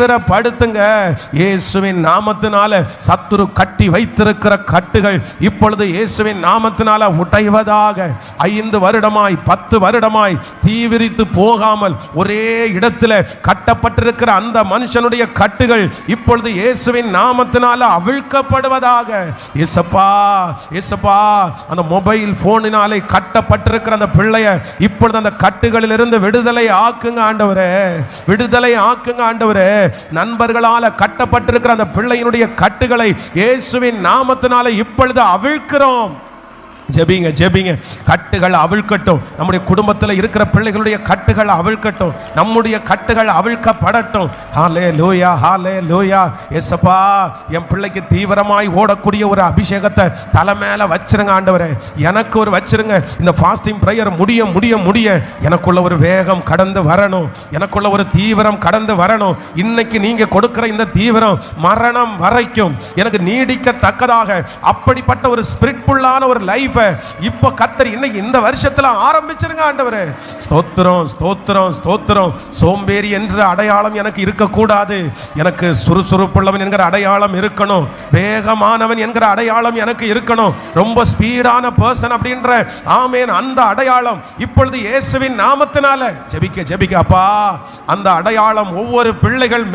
இயேசுவின் நாமத்தினால சத்துரு கட்டி வைத்திருக்கிற கட்டுகள் இப்பொழுது இயேசுவின் நாமத்தினால உடைவதாக. 5 வருடமாய் 10 வருடமாய் தீவிரித்து போகாமல் ஒரே இடத்துல கட்டப்பட்டிருக்கிற அந்த மனுஷனுடைய கட்டுகள் இப்பொழுது இயேசுவின் நாமத்தினால அவிழ்க்கப்படுவதாக. இயேசப்பா, இயேசப்பா, அந்த மொபைல் போனினாலே கட்டப்பட்டிருக்கிற அந்த பிள்ளைய இப்பொழுது அந்த கட்டுகளில் இருந்து விடுதலை ஆக்குங்க ஆண்டவரே, விடுதலை ஆக்குங்க ஆண்டவரே. நண்பர்களால கட்டப்பட்டிருக்கிற அந்த பிள்ளையினுடைய கட்டுகளை இயேசுவின் நாமத்தினால இப்பொழுது அவிழ்க்கிறோம். ஜெபிங்க, ஜெபிங்க. கட்டுகள் அவிழ்க்கட்டும். நம்முடைய குடும்பத்தில் இருக்கிற பிள்ளைகளுடைய கட்டுகள் அவிழ்க்கட்டும். நம்முடைய கட்டுகள் அவிழ்க்கப்படட்டும். ஹல்லேலூயா, ஹல்லேலூயா. இயேசப்பா, என் பிள்ளைக்கு தீவிரமாய் ஓடக்கூடிய ஒரு அபிஷேகத்தை தலை மேல வச்சிருங்க ஆண்டவரே. எனக்கு ஒரு வச்சிருங்க. இந்த ஃபாஸ்டிங் பிரேயர் முடிய முடிய முடிய எனக்குள்ள ஒரு வேகம் கடந்து வரணும், எனக்குள்ள ஒரு தீவிரம் கடந்து வரணும். இன்னைக்கு நீங்க கொடுக்கிற இந்த தீவிரம் மரணம் வரைக்கும் எனக்கு நீடிக்கத்தக்கதாக அப்படிப்பட்ட ஒரு ஸ்பிரிட்ஃபுல்லான ஒரு லைஃப் லைஃபை இப்போ கர்த்தர் இன்னைக்கு இந்த வருஷத்துல ஆரம்பிச்சிருங்க ஆண்டவரே. ஸ்தோத்திரம் ஸ்தோத்திரம் ஸ்தோத்திரம். சோம்பேறி என்ற அடையாளம் எனக்கு இருக்கக்கூடாது. எனக்கு சுறுசுறுப்புள்ளவன் என்கிற அடையாளம் இருக்கணும். வேகமானவன் என்கிற அடையாளம் எனக்கு இருக்கணும். ரொம்ப ஸ்பீடான பர்சன் அப்படின்ற ஆமென் அந்த அடையாளம் இப்பொழுது இயேசுவின் நாமத்தினால ஜெபிக்க ஜெபிக்க அப்பா அந்த அடையாளம் ஒவ்வொரு பிள்ளைகள்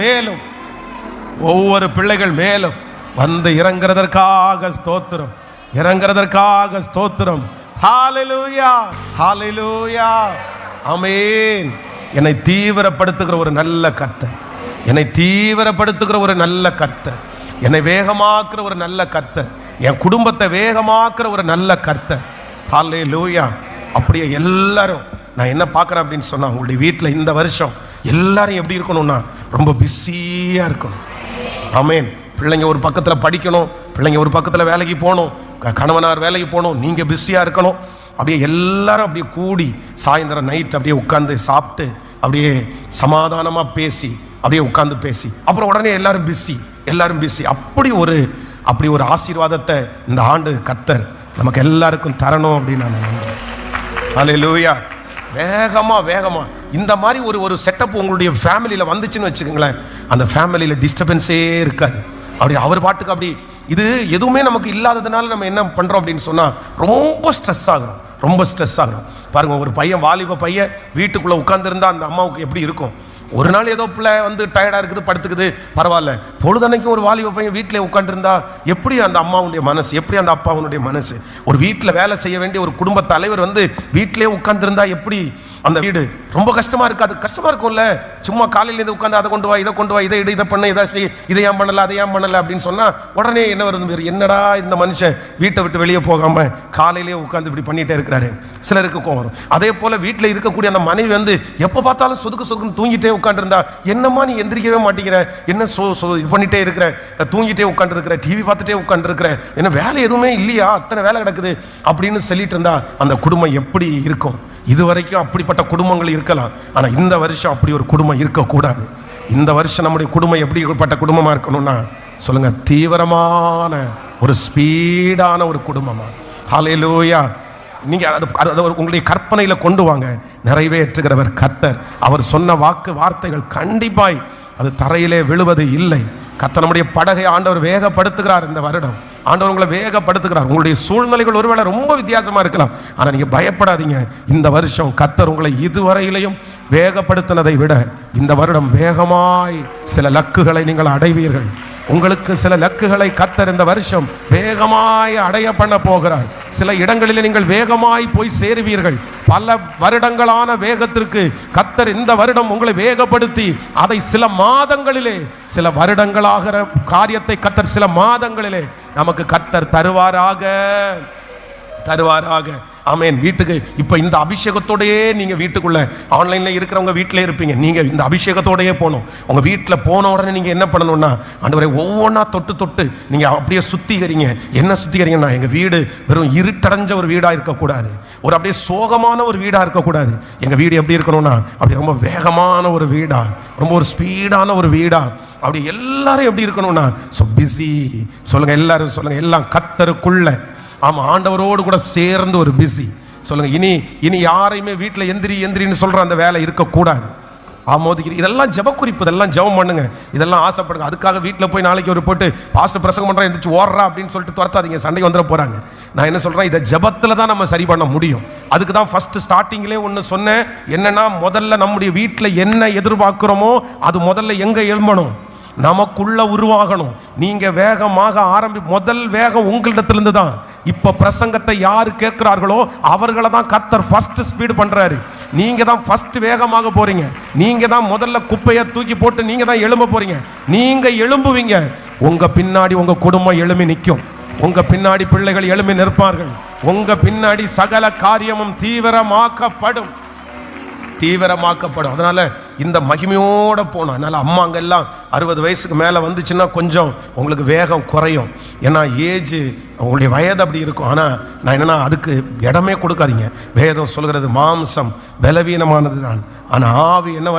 மேலும் வந்து இறங்குறதற்காக ஸ்தோத்திரம், இறங்குறதற்காக ஸ்தோத்திரம். ஹalleluya ஹalleluya ஆமென். என்னை தீவிரப்படுத்துகிற ஒரு நல்ல கர்த்தர், என்னை தீவிரப்படுத்துகிற ஒரு நல்ல கர்த்தர், என்னை வேகமாக்குற ஒரு நல்ல கர்த்தர், என் குடும்பத்தை வேகமாக்குற ஒரு நல்ல கர்த்தர். ஹalleluya. அப்படியே எல்லாரும் நான் என்ன பார்க்குறேன் அப்படின்னு சொன்னா உங்களுடைய வீட்டில் இந்த வருஷம் எல்லாரும் எப்படி இருக்கணும்னா ரொம்ப பிஸியாக இருக்கணும். ஆமென். பிள்ளைங்க ஒரு பக்கத்தில் படிக்கணும், பிள்ளைங்க ஒரு பக்கத்தில் வேலைக்கு போகணும், கணவனார் வேலைக்கு போகணும், நீங்கள் பிஸியாக இருக்கணும். அப்படியே எல்லாரும் அப்படியே கூடி சாயந்தரம் நைட் அப்படியே உட்காந்து சாப்பிட்டு அப்படியே சமாதானமாக பேசி அப்படியே உட்காந்து பேசி அப்புறம் உடனே எல்லாரும் பிஸி. அப்படி ஒரு ஆசீர்வாதத்தை இந்த ஆண்டு கர்த்தர் நமக்கு எல்லாருக்கும் தரணும் அப்படின்னு நான் நம்புறேன். ஹல்லேலூயா. வேகமா இந்த மாதிரி ஒரு செட்டப் உங்களுடைய ஃபேமிலியில் வந்துச்சுன்னு வச்சுக்கோங்களேன், அந்த ஃபேமிலியில் டிஸ்டர்பன்ஸே இருக்காது. அப்படி அவர் பாட்டுக்கு அப்படி இது எதுவுமே நமக்கு இல்லாததுனால நம்ம என்ன பண்ணுறோம் அப்படின்னு சொன்னால் ரொம்ப ஸ்ட்ரெஸ் ஆகிறோம். பாருங்கள், ஒரு பையன் வாலிப பையன் வீட்டுக்குள்ளே உட்காந்துருந்தா அந்த அம்மாவுக்கு எப்படி இருக்கும்? ஒரு நாள் ஏதோ பிள்ளை வந்து டயர்டாக இருக்குது படுத்துக்குது பரவாயில்ல, பொழுதன்னைக்கும் ஒரு வாலிப பையன் வீட்டில் உட்காந்துருந்தா எப்படி அந்த அம்மாவுடைய மனசு, எப்படி அந்த அப்பாவுடைய மனசு? ஒரு வீட்டில் வேலை செய்ய வேண்டிய ஒரு குடும்ப தலைவர் வந்து வீட்டிலே உட்காந்துருந்தா எப்படி அந்த வீடு ரொம்ப கஷ்டமாக இருக்காது? கஷ்டமாக இருக்கும்ல. சும்மா காலையிலேருந்து உட்காந்து அதை கொண்டு வா இதை கொண்டு வா இதை பண்ண இதை செய் இதை ஏன் பண்ணலை அதை ஏன் பண்ணலை அப்படின்னு சொன்னால் உடனே என்ன வருது, என்னடா இந்த மனுஷன் வீட்டை விட்டு வெளியே போகாமல் காலையிலேயே உட்காந்து இப்படி பண்ணிகிட்டே இருக்கிறாரு. சிலருக்கு கோவம் வரும். அதே போல் வீட்டில் இருக்கக்கூடிய அந்த மனைவி வந்து எப்போ பார்த்தாலும் சொதுக்குன்னு தூங்கிட்டே உட்காந்துருந்தா, என்னம்மா நீ எந்திரிக்கவே மாட்டேங்கிற, என்ன இது பண்ணிகிட்டே இருக்கிற, தூங்கிட்டே உட்காந்துருக்கிற, டிவி பார்த்துட்டே உட்காந்துருக்கிற, என்ன வேலை எதுவுமே இல்லையா, அத்தனை வேலை கிடக்குது அப்படின்னு சொல்லிட்டு இருந்தா அந்த குடும்பம் எப்படி இருக்கும்? இதுவரைக்கும் அப்படிப்பட்ட குடும்பங்கள் இருக்கலாம், ஆனால் இந்த வருஷம் அப்படி ஒரு குடும்பம் இருக்கக்கூடாது. இந்த வருஷம் நம்முடைய குடும்பம் எப்படிப்பட்ட குடும்பமாக இருக்கணும்னா சொல்லுங்க, தீவிரமான ஒரு ஸ்பீடான ஒரு குடும்பமா. ஹல்லேலூயா. நீங்கள் அது உங்களுடைய கற்பனையில் கொண்டு வாங்க. நிறைவேற்றுகிறவர் கர்த்தர். அவர் சொன்ன வார்த்தைகள் கண்டிப்பாய் அது தரையிலே விழுவது இல்லை. கர்த்தர் நம்முடைய படகை ஆண்டவர் வேகப்படுத்துகிறார். இந்த வருடம் ஆண்டவர் உங்களை வேகப்படுத்துகிறார். உங்களுடைய சூழ்நிலைகள் ஒருவேளை ரொம்ப வித்தியாசமாக இருக்கலாம், ஆனால் நீங்கள் பயப்படாதீங்க. இந்த வருஷம் கர்த்தர் உங்களை இதுவரையிலையும் வேகப்படுத்தினதை விட இந்த வருடம் வேகமாய் சில லக்குகளை நீங்கள் அடைவீர்கள். உங்களுக்கு சில லக்குகளை கர்த்தர் இந்த வருஷம் வேகமாய் அடைய பண்ண போகிறார். சில இடங்களில் நீங்கள் வேகமாய் போய் சேருவீர்கள். பல வருடங்களான வேகத்திற்கு கர்த்தர் இந்த வருடம் உங்களை வேகப்படுத்தி அதை சில மாதங்களிலே, சில வருடங்களாகிற காரியத்தை கர்த்தர் சில மாதங்களிலே நமக்கு கர்த்தர் தருவாராக. ஆமென். வீட்டுக்கு இப்போ இந்த அபிஷேகத்தோடையே நீங்கள் வீட்டுக்குள்ளே ஆன்லைனில் இருக்கிறவங்க வீட்டிலே இருப்பீங்க. நீங்கள் இந்த அபிஷேகத்தோடையே போகணும். உங்கள் வீட்டில் போன உடனே நீங்கள் என்ன பண்ணணும்னா, ஆண்டவரே ஒவ்வொன்றா தொட்டு நீங்கள் அப்படியே சுத்திகரிங்க. என்ன சுத்திகரிங்கன்னா, எங்கள் வீடு வெறும் இருட்டடைஞ்ச ஒரு வீடாக இருக்கக்கூடாது, ஒரு அப்படியே சோகமான ஒரு வீடாக இருக்கக்கூடாது. எங்கள் வீடு எப்படி இருக்கணும்னா அப்படி ரொம்ப வேகமான ஒரு வீடா, ரொம்ப ஒரு ஸ்பீடான ஒரு வீடா, அப்படி எல்லாரும் எப்படி இருக்கணும்னா பிஸி. சொல்லுங்கள், எல்லாரும் சொல்லுங்கள், எல்லாம் கர்த்தருக்குள்ள. ஆமாம், ஆண்டவரோடு கூட சேர்ந்து ஒரு பிஸி. சொல்லுங்க, இனி யாரையுமே வீட்டில் எந்திரின்னு சொல்ற அந்த வேலை இருக்கக்கூடாது. ஆமோதிக்கிறீங்க. இதெல்லாம் ஜெபக்குறிப்பு, இதெல்லாம் ஜெபம் பண்ணுங்க, இதெல்லாம் ஆசைப்படுங்க. அதுக்காக வீட்டில் போய் நாளைக்கு ஒரு போட்டு பாஸ்டர் பிரசங்கம் பண்ணுறேன் எந்திரிச்சு ஓடுறா அப்படின்னு சொல்லிட்டு துரத்தாதீங்க, சண்டைக்கு வந்துட போகிறாங்க. நான் என்ன சொல்கிறேன், இதை ஜெபத்தில் தான் நம்ம சரி பண்ண முடியும். அதுக்கு தான் ஃபஸ்ட்டு ஸ்டார்டிங்கிலே ஒன்று சொன்னேன். என்னன்னா, முதல்ல நம்முடைய வீட்டில் என்ன எதிர்பார்க்குறோமோ அது முதல்ல எங்கே எழும்பணும், நமக்குள்ள உருவாகணும். நீங்க வேகமாக முதல் வேகம் உங்களிடத்திலிருந்து தான். இப்ப பிரசங்கத்தை யாரு கேட்கிறார்களோ அவர்களை தான் கர்த்தர் ஃபர்ஸ்ட் ஸ்பீடு பண்றாரு. நீங்க தான் ஃபர்ஸ்ட் வேகமாக போறீங்க. நீங்க தான் முதல்ல குப்பையை தூக்கி போட்டு நீங்க தான் எழும்ப போறீங்க. நீங்க எழும்புவீங்க, உங்க பின்னாடி உங்க குடும்பம் எழும்பி நிற்கும். உங்க பின்னாடி பிள்ளைகள் எழும்பி நிற்பார்கள். உங்க பின்னாடி சகல காரியமும் தீவிரமாக்கப்படும். அதனால இந்த மகிமையோட போனோம். அதனால அம்மாங்கெல்லாம் 60 வயசுக்கு மேலே வந்துச்சுன்னா கொஞ்சம் உங்களுக்கு வேகம் குறையும். ஏன்னா ஏஜ் உங்களுடைய வயது அப்படி இருக்கும். ஆனால் நான் என்னன்னா, அதுக்கு இடமே கொடுக்காதீங்க. வேதம் சொல்கிறது மாம்சம் பலவீனமானது தான், ஆனால் ஆவி என்னவா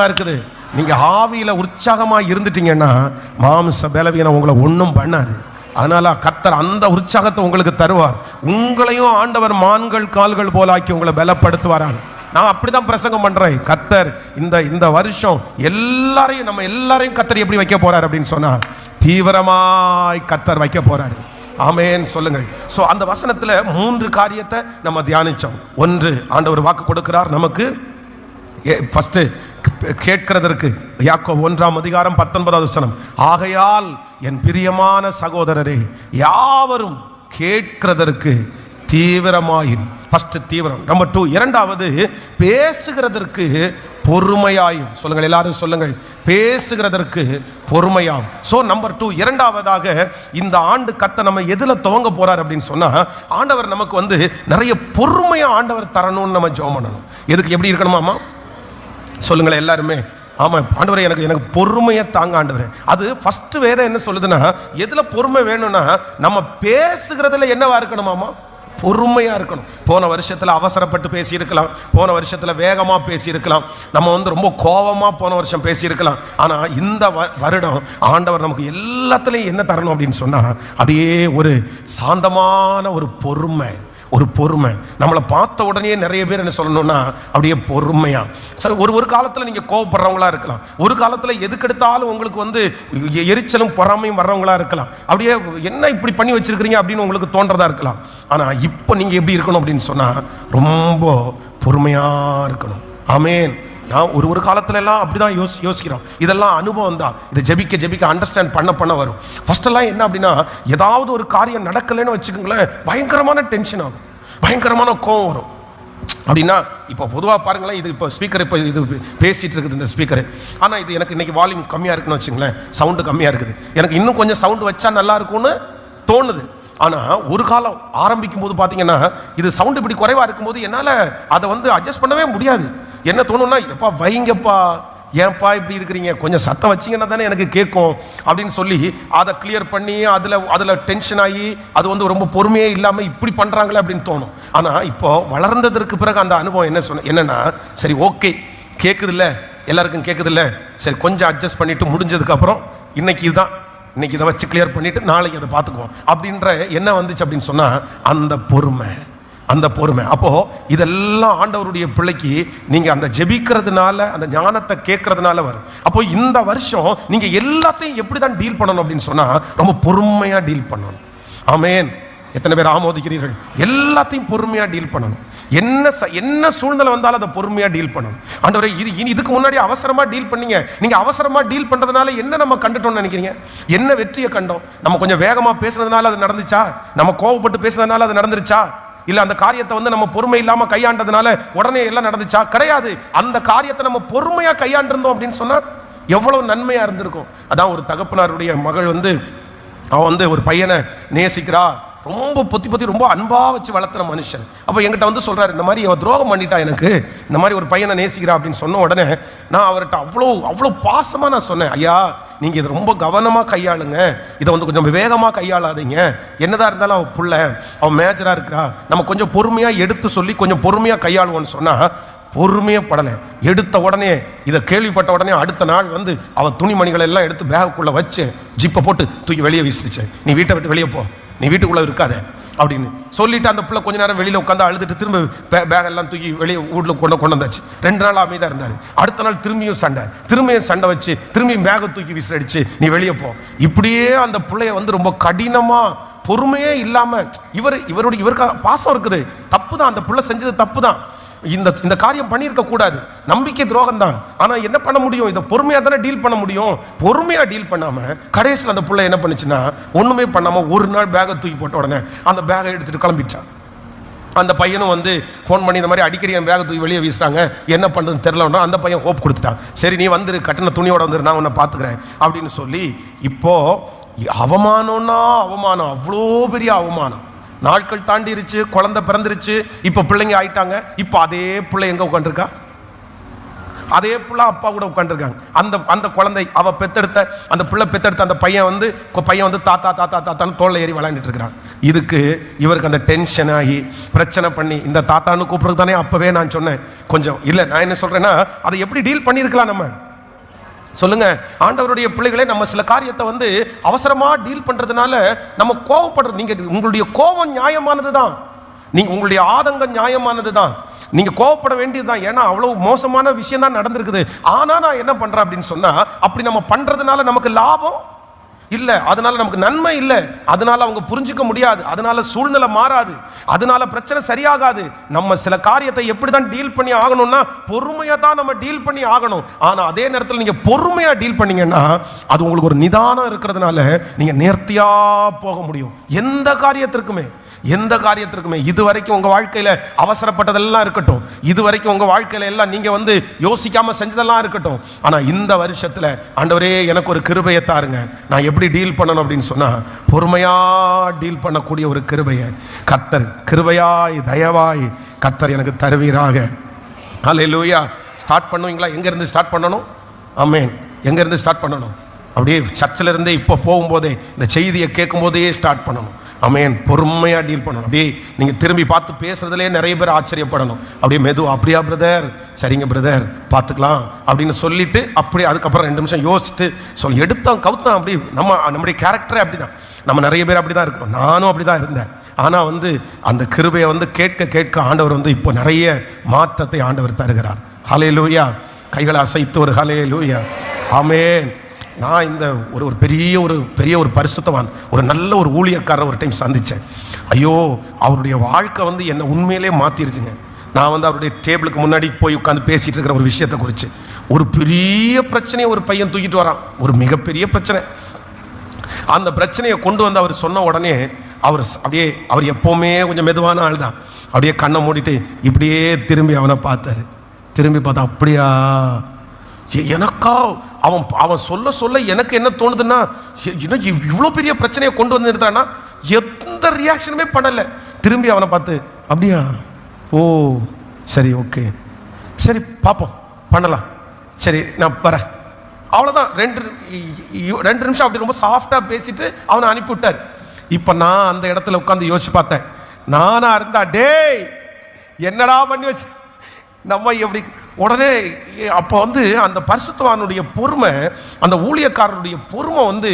இருக்குது? நீங்கள் ஆவியில் உற்சாகமாக இருந்துட்டீங்கன்னா மாம்ச பலவீனம் உங்களை ஒன்றும் பண்ணாது. அதனால கர்த்தர் அந்த உற்சாகத்தை உங்களுக்கு தருவார். உங்களையும் ஆண்டவர் மான்கள் கால்கள் போலாக்கி உங்களை பலப்படுத்துவாரான். நான் அப்படிதான் பிரசங்கம் பண்றேன். கர்த்தர் இந்த வருஷம் நம்ம எல்லாரையும் கர்த்தர் எப்படி வைக்க போறார் அப்படின்னு சொன்னா, தீவிரமாய் கர்த்தர் வைக்க போறாரு. ஆமென் சொல்லுங்கள். சோ அந்த வசனத்துல 3 காரியத்தை நம்ம தியானிச்சோம். ஒன்று, ஆண்டவர் வாக்கு கொடுக்கிறார் நமக்கு. ஃபர்ஸ்ட் கேட்கிறதற்கு, யாக்கோபு 1:19 ஆகையால் என் பிரியமான சகோதரரே யாவரும் கேட்கிறதற்கு தீவிரமாயும். ஃபர்ஸ்ட் தீவிரம். நம்பர் 2, இரண்டாவது பேசுகிறதற்கு பொறுமையாயும். சொல்லுங்கள், எல்லாரும் சொல்லுங்கள், பேசுகிறதற்கு பொறுமையாகும். ஸோ நம்பர் 2, இரண்டாவதாக இந்த ஆண்டு கர்த்தர் நம்ம எதில் துவங்க போறார் அப்படின்னு சொன்னா, ஆண்டவர் நமக்கு நிறைய பொறுமையா ஆண்டவர் தரணும்னு நம்ம ஜெபம் பண்ணணும். எதுக்கு, எப்படி இருக்கணுமாமா? சொல்லுங்களேன் எல்லாருமே. ஆமா ஆண்டவரே, எனக்கு பொறுமையை தாங்க ஆண்டவரே. அது ஃபர்ஸ்ட் வேதம் என்ன சொல்லுதுன்னா, எதுல பொறுமை வேணும்னா நம்ம பேசுகிறதுல என்னவா இருக்கணுமாமா? பொறுமையா இருக்கணும். போன வருஷத்துல அவசரப்பட்டு பேசி இருக்கலாம், போன வருஷத்துல வேகமா பேசி இருக்கலாம், நம்ம ரொம்ப கோபமா போன வருஷம் பேசி இருக்கலாம். ஆனா இந்த வருடம் ஆண்டவர் நமக்கு எல்லாத்துலயும் என்ன தரணும் அப்படின்னு சொன்னா, அப்படியே ஒரு சாந்தமான ஒரு பொறுமை. நம்மளை பார்த்த உடனே நிறைய பேர் என்ன சொல்லணும்னா, அப்படியே பொறுமையா. ஒரு காலத்துல நீங்க கோபப்படுறவங்களா இருக்கலாம், ஒரு காலத்துல எதுக்கெடுத்தாலும் உங்களுக்கு எரிச்சலும் பொறாமையும் வர்றவங்களா இருக்கலாம். அப்படியே என்ன இப்படி பண்ணி வச்சிருக்கிறீங்க அப்படின்னு உங்களுக்கு தோன்றதா இருக்கலாம். ஆனா இப்போ நீங்க எப்படி இருக்கணும் அப்படின்னு சொன்னா, ரொம்ப பொறுமையா இருக்கணும். ஆமென். நான் ஒரு காலத்துல எல்லாம் அப்படிதான் யோசிக்கிறோம். இதெல்லாம் அனுபவம் தான். இதை ஜெபிக்க அண்டர்ஸ்டாண்ட் பண்ண வரும். ஃபர்ஸ்ட் எல்லாம் என்ன அப்படின்னா, ஏதாவது ஒரு காரியம் நடக்கலைன்னு வச்சுக்கோங்களேன், பயங்கரமான டென்ஷன் ஆகும், பயங்கரமான கோவம் வரும். அப்படின்னா இப்போ பொதுவாக பாருங்களேன், இது இப்போ ஸ்பீக்கர் இது பேசிட்டு இருக்குது இந்த ஸ்பீக்கரு. ஆனால் இது எனக்கு இன்னைக்கு வால்யூம் கம்மியாக இருக்குன்னு வச்சுங்களேன், சவுண்டு கம்மியாக இருக்குது, எனக்கு இன்னும் கொஞ்சம் சவுண்டு வச்சா நல்லா இருக்கும்னு தோணுது. ஆனால் ஒரு காலம் ஆரம்பிக்கும் போது பார்த்தீங்கன்னா, இது சவுண்டு இப்படி குறைவாக இருக்கும்போது என்னால் அதை அட்ஜஸ்ட் பண்ணவே முடியாது. என்ன தோணும்னா, எப்பா வைங்கப்பா, ஏன்பா இப்படி இருக்கிறீங்க, கொஞ்சம் சத்தம் வச்சிங்கன்னா தானே எனக்கு கேட்கும் அப்படின்னு சொல்லி அதை கிளியர் பண்ணி அதில் டென்ஷன் ஆகி அது ரொம்ப பொறுமையே இல்லாமல் இப்படி பண்ணுறாங்களே அப்படின்னு தோணும். ஆனால் இப்போ வளர்ந்ததற்கு பிறகு அந்த அனுபவம் என்னன்னா, சரி ஓகே கேட்குதில்ல, எல்லாருக்கும் கேட்குதில்ல, சரி கொஞ்சம் அட்ஜஸ்ட் பண்ணிட்டு முடிஞ்சதுக்கப்புறம் இன்னைக்கு இதை வச்சு கிளியர் பண்ணிட்டு நாளைக்கு அதை பார்த்துக்குவோம் அப்படின்ற என்ன வந்துச்சு அப்படின்னு சொன்னால், அந்த பொறுமை. அப்போ இதெல்லாம் ஆண்டவருடைய பிள்ளைக்கு நீங்க அந்த ஜெபிக்கிறதுனால, அந்த ஞானத்தை கேட்கறதுனால வரும். அப்போ இந்த வருஷம் நீங்க எல்லாத்தையும் எப்படிதான் டீல் பண்ணணும் அப்படின்னு சொன்னா, ரொம்ப பொறுமையா டீல் பண்ணணும். ஆமென். எத்தனை பேர் ஆமோதிக்கிறீர்கள்? எல்லாத்தையும் பொறுமையா டீல் பண்ணணும். என்ன சூழ்நிலை வந்தாலும் அதை பொறுமையா டீல் பண்ணணும். ஆண்டவரே, இதுக்கு முன்னாடி அவசரமா டீல் பண்ணீங்க, நீங்க அவசரமா டீல் பண்றதுனால என்ன நம்ம கண்டுட்டோம்னு நினைக்கிறீங்க? என்ன வெற்றியை கண்டோம்? நம்ம கொஞ்சம் வேகமா பேசுறதுனால அது நடந்துச்சா? நம்ம கோவப்பட்டு பேசுறதுனால அது நடந்துருச்சா? இல்ல அந்த காரியத்தை நம்ம பொறுமை இல்லாம கையாண்டதுனால உடனே எல்லாம் நடந்துச்சா? கிடையாது. அந்த காரியத்தை நம்ம பொறுமையா கையாண்டிருந்தோம் அப்படின்னு சொன்னா எவ்வளவு நன்மையா இருந்திருக்கும். அதான் ஒரு தகப்பனாருடைய மகள் அவ ஒரு பையனை நேசிக்கிறா, ரொம்ப பொத்தி ரொம்ப அன்பா வச்சு வளர்த்துற மனுஷன். அப்போ என்கிட்ட சொல்றாரு, இந்த மாதிரி அவ துரோகம் பண்ணிட்டா, எனக்கு இந்த மாதிரி ஒரு பையனை நேசிக்கிறா அப்படின்னு சொன்ன உடனே நான் அவர்கிட்ட அவ்வளோ பாசமா நான் சொன்னேன், ஐயா நீங்க இதை ரொம்ப கவனமா கையாளுங்க, இதை கொஞ்சம் வேகமா கையாளாதீங்க. என்னதான் இருந்தாலும் அவன் மேஜரா இருக்கிறா, நம்ம கொஞ்சம் பொறுமையா எடுத்து சொல்லி கொஞ்சம் பொறுமையா கையாளுவோன்னு சொன்னா பொறுமையே படலை. எடுத்த உடனே இதை கேள்விப்பட்ட உடனே அடுத்த நாள் அவ துணிமணிகளை எல்லாம் எடுத்து பேகுக்குள்ள வச்சு ஜிப்பை போட்டு தூக்கி வெளியே வீசிச்சு. நீ வீட்டை விட்டு வெளியே போ, நீ வீட்டுக்குள்ள இருக்காத அப்படின்னு சொல்லிட்டு அந்த பிள்ளை கொஞ்ச நேரம் வெளியில உட்காந்து அழுதுட்டு திரும்ப பேகெல்லாம் தூக்கி வெளியே வீட்டுல கொண்டு வந்தாச்சு. 2 நாள் அமைதியா இருந்தாரு. அடுத்த நாள் திரும்பியும் சண்டை வச்சு திரும்பியும் பேகை தூக்கி விசிலடிச்சு நீ வெளியே போ. இப்படியே அந்த பிள்ளைய ரொம்ப கடினமா, பொறுமையே இல்லாம, இவருக்கு பாசம் இருக்குது, தப்பு தான், அந்த பிள்ளை செஞ்சது தப்பு தான், இந்த காரியம் பண்ணியிருக்க கூடாது, நம்பிக்கை துரோகம் தான். ஆனா என்ன பண்ண முடியும்? இதை பொறுமையா தானே டீல் பண்ண முடியும். பொறுமையா டீல் பண்ணாம கடைசியில் அந்த பிள்ளை என்ன பண்ணுச்சுன்னா, ஒண்ணுமே பண்ணாம ஒரு நாள் பேகை தூக்கி போட்ட உடனே அந்த பேகை எடுத்துட்டு கிளம்பிட்டான். அந்த பையனும் ஃபோன் பண்ணி இந்த மாதிரி அடிக்கடி என் பேகை தூக்கி வெளியே வீசுறாங்க, என்ன பண்ணுறதுன்னு தெரியல. அந்த பையன் ஹோப் கொடுத்துட்டான், சரி நீ கட்டின துணியோட நான் உன்னை பார்த்துக்கிறேன் அப்படின்னு சொல்லி. இப்போ அவமானம்னா அவமானம், அவ்வளோ பெரிய அவமானம். நாட்கள் தாண்டிருச்சு, குழந்தை பிறந்துருச்சு, இப்போ பிள்ளைங்க ஆயிட்டாங்க. இப்போ அதே பிள்ளை எங்க உட்காந்துருக்கா? அதே பிள்ளை அப்பா கூட உட்காந்துருக்காங்க. அந்த குழந்தை அவ பெத்தெடுத்த அந்த பிள்ளை பெத்தெடுத்த அந்த பையன் தாத்தா தாத்தா தாத்தான்னு தோல்ல ஏறி விளையாண்டுட்டு இருக்கிறான். இவருக்கு அந்த டென்ஷன் ஆகி பிரச்சனை பண்ணி இந்த தாத்தான்னு கூப்பிடுறது தானே அப்பவே நான் சொன்னேன். கொஞ்சம் இல்லை, நான் என்ன சொல்றேன்னா, அதை எப்படி டீல் பண்ணியிருக்கலாம் நம்ம? சொல்லுங்க. ஆண்டவருடைய பிள்ளைகளே, நம்ம சில காரியத்தை வந்து அவசரமா டீல் பண்றதுனால நம்ம கோவப்படுறது. நீங்க உங்களுடைய கோபம் நியாயமானது தான், நீங்க உங்களுடைய ஆதங்கம் நியாயமானது தான், நீங்க கோவப்பட வேண்டியதுதான். ஏன்னா அவ்வளவு மோசமான விஷயம் தான் நடந்திருக்குது. ஆனா நான் என்ன பண்றேன் அப்படின்னு சொன்னா, அப்படி நம்ம பண்றதுனால நமக்கு லாபம் இல்லை, அதனால நமக்கு நன்மை இல்லை, அதனால அவங்க புரிஞ்சுக்க முடியாது, அதனால சூழ்நிலை மாறாது, அதனால பிரச்சனை சரியாகாது. நம்ம சில காரியத்தை எப்படி தான் டீல் பண்ணி ஆகணும்னா பொறுமையா தான் நம்ம டீல் பண்ணி ஆகணும். ஆனா அதே நேரத்தில் நீங்க பொறுமையா டீல் பண்ணீங்கன்னா அது உங்களுக்கு ஒரு நிதானம் இருக்கிறதுனால நீங்க நேர்த்தியா போக முடியும். எந்த காரியத்திற்குமே இது வரைக்கும் உங்க வாழ்க்கையில அவசரப்பட்டதெல்லாம் இருக்கட்டும், இது வரைக்கும் உங்க வாழ்க்கையில எல்லாம் நீங்க வந்து யோசிக்காம செஞ்சதெல்லாம் இருக்கட்டும், ஆனா இந்த வருஷத்துல ஆண்டவரே எனக்கு ஒரு கிருபையை தாருங்க, நான் எப்படி டீல் பண்ணணும் அப்படின்னு சொன்னா பொறுமையா டீல் பண்ணக்கூடிய ஒரு கிருபையை கர்த்தர் கிருபையாய் தயவாய் கர்த்தர் எனக்கு தருவீராக. ஹல்லேலூயா. ஸ்டார்ட் பண்ணுவீங்களா? எங்க இருந்து ஸ்டார்ட் பண்ணணும்? ஆமென். எங்க இருந்து ஸ்டார்ட் பண்ணணும்? அப்படியே சர்ச்சில் இருந்தே இப்போ போகும்போதே இந்த செய்தியை கேட்கும் போதே ஸ்டார்ட் பண்ணணும். ஆமென். பொறுமையாக டீல் பண்ணணும். அப்படியே நீங்கள் திரும்பி பார்த்து பேசுறதுலே நிறைய பேர் ஆச்சரியப்படணும். அப்படியே மெதுவாக, அப்படியா பிரதர், சரிங்க பிரதர், பார்த்துக்கலாம் அப்படின்னு சொல்லிட்டு அப்படியே அதுக்கப்புறம் 2 நிமிஷம் யோசிச்சுட்டு எடுத்தோம் கவுத்தோம். அப்படி நம்முடைய கேரக்டரே அப்படி தான். நம்ம நிறைய பேர் அப்படி தான் இருக்கிறோம். நானும் அப்படி தான் இருந்தேன். ஆனால் வந்து அந்த கிருபையை வந்து கேட்க கேட்க ஆண்டவர் வந்து இப்போ நிறைய மாற்றத்தை ஆண்டவர் தருகிறார். ஹல்லேலூயா. கைகளை அசைத்து ஒரு ஹல்லேலூயா. ஆமென். நான் இந்த ஒரு பெரிய ஒரு பரிசுத்தவான், ஒரு நல்ல ஒரு ஊழியக்காரர் ஒரு டைம் சந்தித்தேன். ஐயோ, அவருடைய வாழ்க்கை வந்து என்னை உண்மையிலே மாற்றிருச்சுங்க. நான் வந்து அவருடைய டேபிளுக்கு முன்னாடி போய் உட்காந்து பேசிகிட்டு இருக்கிற ஒரு விஷயத்தை குறித்து, ஒரு பெரிய பிரச்சனையை ஒரு பையன் தூக்கிட்டு வரான், ஒரு மிகப்பெரிய பிரச்சனை. அந்த பிரச்சனையை கொண்டு வந்து அவர் சொன்ன உடனே அவர் எப்போவுமே கொஞ்சம் மெதுவான ஆள் தான். அப்படியே கண்ணை மூடிட்டு இப்படியே திரும்பி அவனை பார்த்தாரு. திரும்பி பார்த்தா, அப்படியா, எனக்கா அவன் சொல்ல எனக்கு என்ன தோணுதுன்னா, இவ்வளோ பெரிய பிரச்சனையை கொண்டு வந்து நிறுத்தானா, எந்த ரியாக்ஷனுமே பண்ணலை. திரும்பி அவனை பார்த்து, அப்படியா, ஓ சரி, ஓகே, சரி பார்ப்போம், பண்ணலாம், சரி நான் வரேன், அவ்வளோதான். 2 நிமிஷம் அப்படி ரொம்ப சாஃப்டாக பேசிட்டு அவனை அனுப்பிவிட்டார். இப்போ நான் அந்த இடத்துல உட்காந்து யோசிச்சு பார்த்தேன், நானா இருந்தா டேய் என்னடா பண்ணி வச்சு நம்ம எப்படி உடனே அப்போ வந்து அந்த பரிசுத்தவானுடைய பொறுமை, அந்த ஊழியக்காரனுடைய பொறுமை வந்து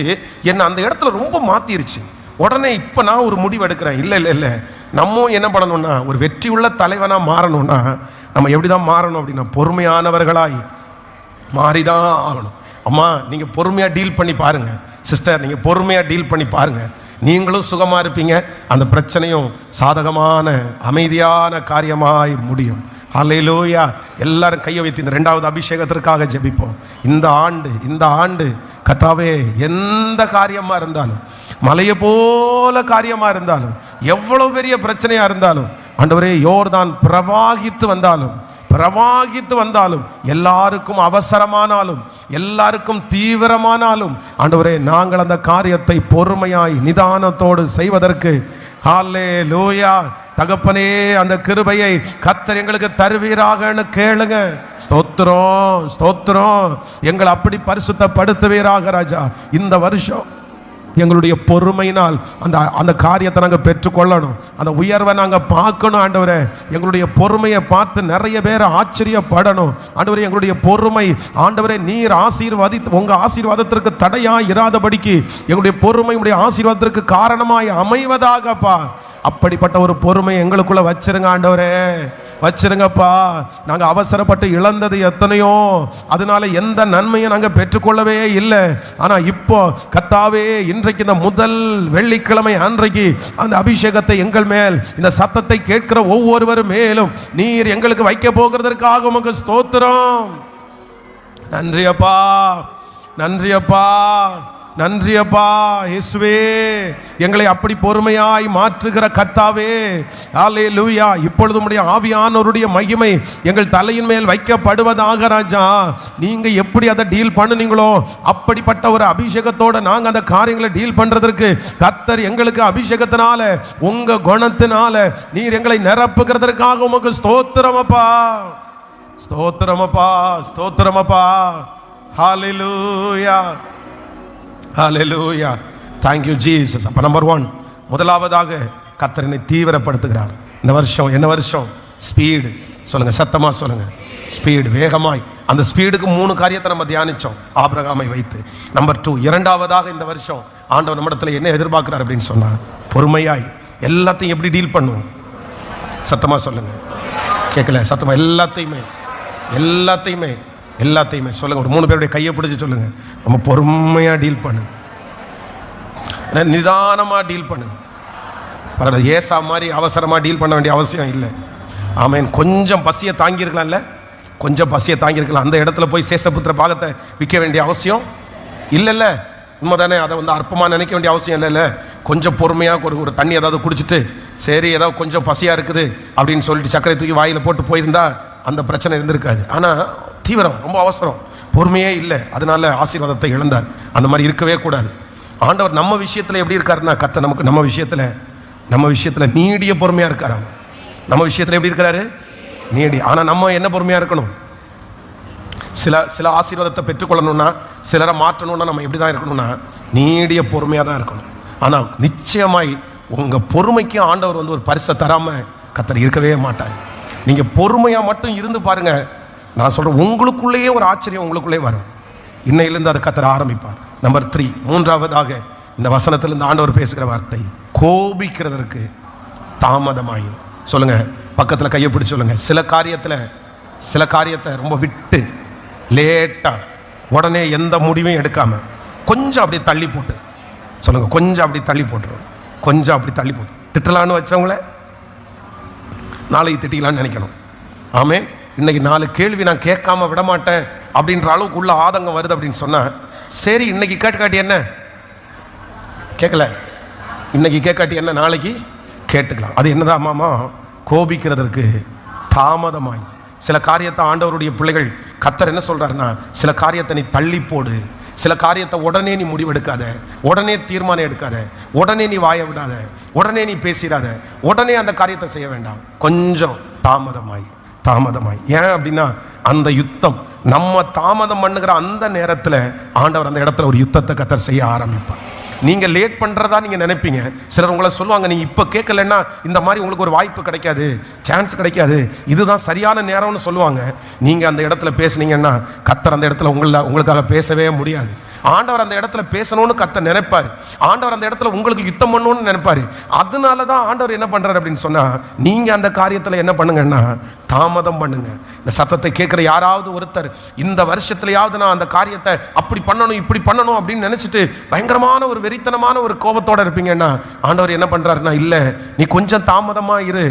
என்னை அந்த இடத்துல ரொம்ப மாற்றிருச்சு. உடனே இப்போ நான் ஒரு முடிவு எடுக்கிறேன், இல்லை நம்ம என்ன பண்ணணும்னா, ஒரு வெற்றி உள்ள தலைவனாக மாறணும்னா நம்ம எப்படி தான் மாறணும் அப்படின்னா, பொறுமையானவர்களாய் மாறிதான் ஆகணும். அம்மா, நீங்கள் பொறுமையாக டீல் பண்ணி பாருங்கள். சிஸ்டர், நீங்கள் பொறுமையாக டீல் பண்ணி பாருங்கள், நீங்களும் சுகமாக இருப்பீங்க, அந்த பிரச்சனையும் சாதகமான அமைதியான காரியமாய் முடியும். ஹல்லேலூயா. எல்லாரும் கையை வைத்து இந்த 2வது அபிஷேகத்திற்காக ஜெபிப்போம். இந்த ஆண்டு கர்த்தாவே, எந்த காரியமாக இருந்தாலும், மலையை போல காரியமாக இருந்தாலும், எவ்வளவு பெரிய பிரச்சனையாக இருந்தாலும், ஆண்டவரே யோர்தான் பிரவாகித்து வந்தாலும், எல்லாருக்கும் அவசரமானாலும், எல்லாருக்கும் தீவிரமானாலும், ஆண்டவரே நாங்கள் அந்த காரியத்தை பொறுமையாய் நிதானத்தோடு செய்வதற்கு ஹல்லேலூயா தகப்பனே, அந்த கிருபையை கர்த்தர் எங்களுக்கு தருவீராகன்னு கேளுங்க. ஸ்தோத்திரம். எங்களை அப்படி பரிசுத்தப்படுத்துவீராக ராஜா. இந்த வருஷம் எங்களுடைய பொறுமையினால் அந்த காரியத்தை நாங்கள் பெற்றுக்கொள்ளணும், அந்த உயர்வை நாங்கள் பார்க்கணும். ஆண்டவரே, எங்களுடைய பொறுமையை பார்த்து நிறைய பேர் ஆச்சரியப்படணும். ஆண்டவரே, எங்களுடைய பொறுமை, ஆண்டவரே நீர் உங்கள் ஆசீர்வாதத்திற்கு தடையாய் இராதபடிக்கு எங்களுடைய பொறுமை உடைய ஆசீர்வாதத்திற்கு காரணமாய் அமைவதாகப்பா. அப்படிப்பட்ட ஒரு பொறுமை எங்களுக்குள்ள வச்சிருங்க ஆண்டவரே, வச்சிருங்கப்பா. நாங்கள் அவசரப்பட்டு இழந்தது எத்தனையோ, அதனால எந்த நன்மையை நாங்கள் பெற்றுக்கொள்ளவே இல்லை. ஆனால் இப்போ கர்த்தாவே, இன்றைக்கு இந்த முதல் வெள்ளிக்கிழமை அன்றைக்கு அந்த அபிஷேகத்தை எங்கள் மேல், இந்த சத்தத்தை கேட்கிற ஒவ்வொருவர் மேலும் நீர் எங்களுக்கு வைக்க போகிறதற்காக உமக்கு ஸ்தோத்திரம். நன்றி அப்பா இயேசுவே, எங்களை அப்படி பொறுமையாய் மாற்றுகிற கர்த்தாவே, ஹல்லேலூயா. இப்பொழுது உம்முடைய ஆவியானவருடைய மகிமை எங்கள் தலையின் மேல் வைக்கப்படுவதாக ராஜா. நீங்க எப்படி அதை டீல் பண்ணுனீங்களோ அப்படிப்பட்ட ஒரு அபிஷேகத்தோட நாங்க அந்த காரியங்களை டீல் பண்றதற்கு கர்த்தர் எங்களுக்கு அபிஷேகத்தினால, உங்க குணத்தினால நீர் எங்களை நிரப்புகிறதற்காக உமக்கு ஸ்தோத்திரமப்பா. ஹல்லேலூயா. ஹல்லேலூயா. Thank you Jesus. அப்ப நம்பர் 1, முதலாவதாக கர்த்தரை தீவிரப்படுத்துகிறார். இந்த வருஷம் என்ன வருஷம்? ஸ்பீடு. சொல்லுங்க, சத்தமா சொல்லுங்க, ஸ்பீடு. வேகமாய் அந்த ஸ்பீடுக்கு 3 காரியத்தை நம்ம தியானிச்சோம் ஆபிரகாமை வைத்து. நம்பர் 2, இரண்டாவதாக இந்த வருஷம் ஆண்டவர் நம்மிடத்துல என்ன எதிர்பார்க்கிறார் அப்படின்னு சொன்னா, பொறுமையாய் எல்லாத்தையும் எப்படி டீல் பண்ணுவோம். சத்தமா சொல்லுங்க, கேட்கல சத்தமா. எல்லாத்தையுமே சொல்லுங்க. ஒரு 3 பேருடைய கையை பிடிச்சி சொல்லுங்க, நம்ம பொறுமையா டீல் பண்ணு, நிதானமா டீல் பண்ணு. பரவாயில்ல, ஏசா மாதிரி அவசரமா டீல் பண்ண வேண்டிய அவசியம் இல்லை. ஆமேன். கொஞ்சம் பசியை தாங்கியிருக்கலாம்ல, அந்த இடத்துல போய் சேஷபுத்திர பாகத்தை விற்க வேண்டிய அவசியம் இல்லைல்ல. உண்மைதானே? அதை அற்பமாக நினைக்க வேண்டிய அவசியம் இல்லைல்ல. கொஞ்சம் பொறுமையாக ஒரு தண்ணி ஏதாவது குடிச்சிட்டு, சரி ஏதாவது கொஞ்சம் பசியாக இருக்குது அப்படின்னு சொல்லிட்டு சர்க்கரை தூக்கி வாயில் போட்டு போயிருந்தா அந்த பிரச்சனை இருந்திருக்காது. ஆனால் தீவிரம், ரொம்ப அவசரம், பொறுமையே இல்லை, அதனால ஆசீர்வாதத்தை இழந்தார். அந்த மாதிரி இருக்கவே கூடாது. ஆண்டவர் நம்ம விஷயத்தில் எப்படி இருக்காருன்னா, கர்த்தர் நமக்கு நம்ம விஷயத்தில் நீடிய பொறுமையாக இருக்காராம். நம்ம விஷயத்தில் எப்படி இருக்கிறாரு? நீடி. ஆனால் நம்ம என்ன பொறுமையாக இருக்கணும்? சில ஆசீர்வாதத்தை பெற்றுக்கொள்ளணும்னா, சிலரை மாற்றணும்னா நம்ம எப்படி தான் இருக்கணும்னா, நீடிய பொறுமையாக தான் இருக்கணும். ஆனால் நிச்சயமாய் உங்கள் பொறுமைக்கு ஆண்டவர் ஒரு பரிசை தராமல் கர்த்தர் இருக்கவே மாட்டார். நீங்கள் பொறுமையாக மட்டும் இருந்து பாருங்க, நான் சொல்கிறேன், உங்களுக்குள்ளேயே ஒரு ஆச்சரியம் உங்களுக்குள்ளே வரும். இன்னையிலிருந்து அதை கர்த்தர் ஆரம்பிப்பார். நம்பர் 3, மூன்றாவதாக இந்த வசனத்திலிருந்து ஆண்டவர் பேசுகிற வார்த்தை, கோபிக்கிறதற்கு தாமதமாயும். சொல்லுங்க, பக்கத்தில் கையை பிடிச்சி சொல்லுங்க, சில காரியத்தை ரொம்ப விட்டு லேட்டா உடனே எந்த முடிவையும் எடுக்காம கொஞ்சம் அப்படி தள்ளி போட்டு சொல்லுங்க, கொஞ்சம் அப்படி தள்ளி போட்டு திட்டலான்னு வச்சவங்கள நாளைக்கு திட்டிக்கலான்னு நினைக்கணும். ஆமே. இன்னைக்கு 4 கேள்வி நான் கேட்காம விட மாட்டேன் அப்படின்ற அளவுக்கு உள்ள ஆதங்கம் வருது அப்படின்னு சொன்னா, சரி இன்னைக்கு கேட்காட்டி என்ன, கேட்கல, இன்னைக்கு கேட்காட்டி என்ன, நாளைக்கு கேட்டுக்கலாம். அது என்னதான் மாமா? கோபிக்கிறதற்கு தாமதமாய். சில காரியத்தை ஆண்டவருடைய பிள்ளைகள் கர்த்தர் என்ன சொல்றாருன்னா, சில காரியத்தை நீ தள்ளி போடு, சில காரியத்தை உடனே நீ முடிவெடுக்காத, உடனே தீர்மானம் எடுக்காத, உடனே நீ வாய விடாத, உடனே நீ பேசிடாத, உடனே அந்த காரியத்தை செய்ய வேண்டாம், கொஞ்சம் தாமதமாய். ஏன் அப்படின்னா, அந்த யுத்தம் நம்ம தாமதம் பண்ணுகிற அந்த நேரத்தில் ஆண்டவர் அந்த இடத்துல ஒரு யுத்தத்தை கர்த்தர் செய்ய ஆரம்பிப்பார். நீங்கள் லேட் பண்ணுறதா நீங்கள் நினைப்பீங்க. சிலர் உங்களை சொல்லுவாங்க, நீங்கள் இப்போ கேட்கலன்னா இந்த மாதிரி உங்களுக்கு ஒரு வாய்ப்பு கிடைக்காது, சான்ஸ் கிடைக்காது, இதுதான் சரியான நேரம்னு சொல்லுவாங்க. நீங்கள் அந்த இடத்துல பேசுனீங்கன்னா கர்த்தர் அந்த இடத்துல உங்களுக்காக பேசவே முடியாது. ஆண்டவர் அந்த இடத்துல பேசணும்னு கர்த்தர் நினைப்பார். ஆண்டவர் அந்த இடத்துல உங்களுக்கு யுத்தம் பண்ணணும்னு நினைப்பார். அதனால தான் ஆண்டவர் என்ன பண்ணுறாரு அப்படின்னு சொன்னால், நீங்கள் அந்த காரியத்தில் என்ன பண்ணுங்கன்னா தாமதம் பண்ணுங்க. இந்த சத்தத்தை கேட்குற யாராவது ஒருத்தர் இந்த வருஷத்துலையாவது நான் அந்த காரியத்தை அப்படி பண்ணணும் இப்படி பண்ணணும் அப்படின்னு நினச்சிட்டு பயங்கரமான ஒரு வெறித்தனமான ஒரு கோபத்தோடு இருப்பீங்கன்னா, ஆண்டவர் என்ன பண்ணுறாருன்னா, இல்லை நீ கொஞ்சம் தாமதமாக இரு,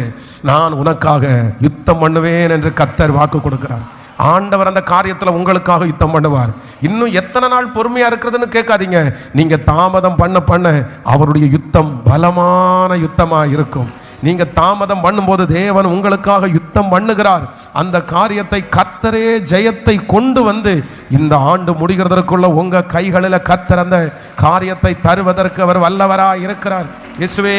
நான் உனக்காக யுத்தம் பண்ணுவேன் என்று கர்த்தர் வாக்கு கொடுக்கிறார். ஆண்டவர் அந்த காரியத்தில் உங்களுக்காக யுத்தம் பண்ணுவார். இன்னும் எத்தனை நாள் பொறுமையா இருக்கிறதுன்னு கேட்காதீங்க. நீங்க தாமதம் பண்ண அவருடைய யுத்தம் பலமான யுத்தமா இருக்கும். நீங்க தாமதம் பண்ணும்போது தேவன் உங்களுக்காக யுத்தம் பண்ணுகிறார். அந்த காரியத்தை கர்த்தரே ஜெயத்தை கொண்டு வந்து இந்த ஆண்டு முடிகிறதற்குள்ள உங்க கைகளில் கர்த்தர் அந்த காரியத்தை தருவதற்கு அவர் வல்லவராய் இருக்கிறார். இயேசுவே,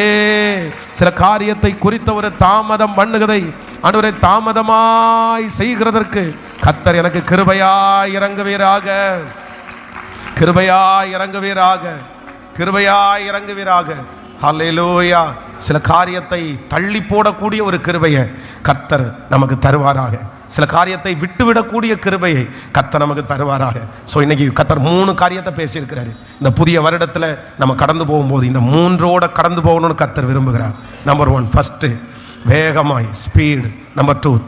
சில காரியத்தை குறித்த ஒரு தாமதம் பண்ணுகிறதை ஆண்டவரே தாமதமாய் செய்கிறதற்கு கர்த்தர் எனக்கு கிருபையாய் இறங்குவீராக. ஹல்லேலூயா. சில காரியத்தை தள்ளி போடக்கூடிய ஒரு கிருபையை கர்த்தர் நமக்கு தருவாராக. சில காரியத்தை விட்டுவிடக்கூடிய கிருபையை கர்த்தர் நமக்கு தருவாராக. ஸோ இன்னைக்கு கர்த்தர் 3 காரியத்தை பேசியிருக்கிறாரு. இந்த புதிய வருடத்தில் நம்ம கடந்து போகும்போது இந்த 3ஓட கடந்து போகணும்னு கர்த்தர் விரும்புகிறார். நம்பர் 1 ஃபஸ்ட்டு வேகமாய், ஸ்பீடு. நம்பர் 2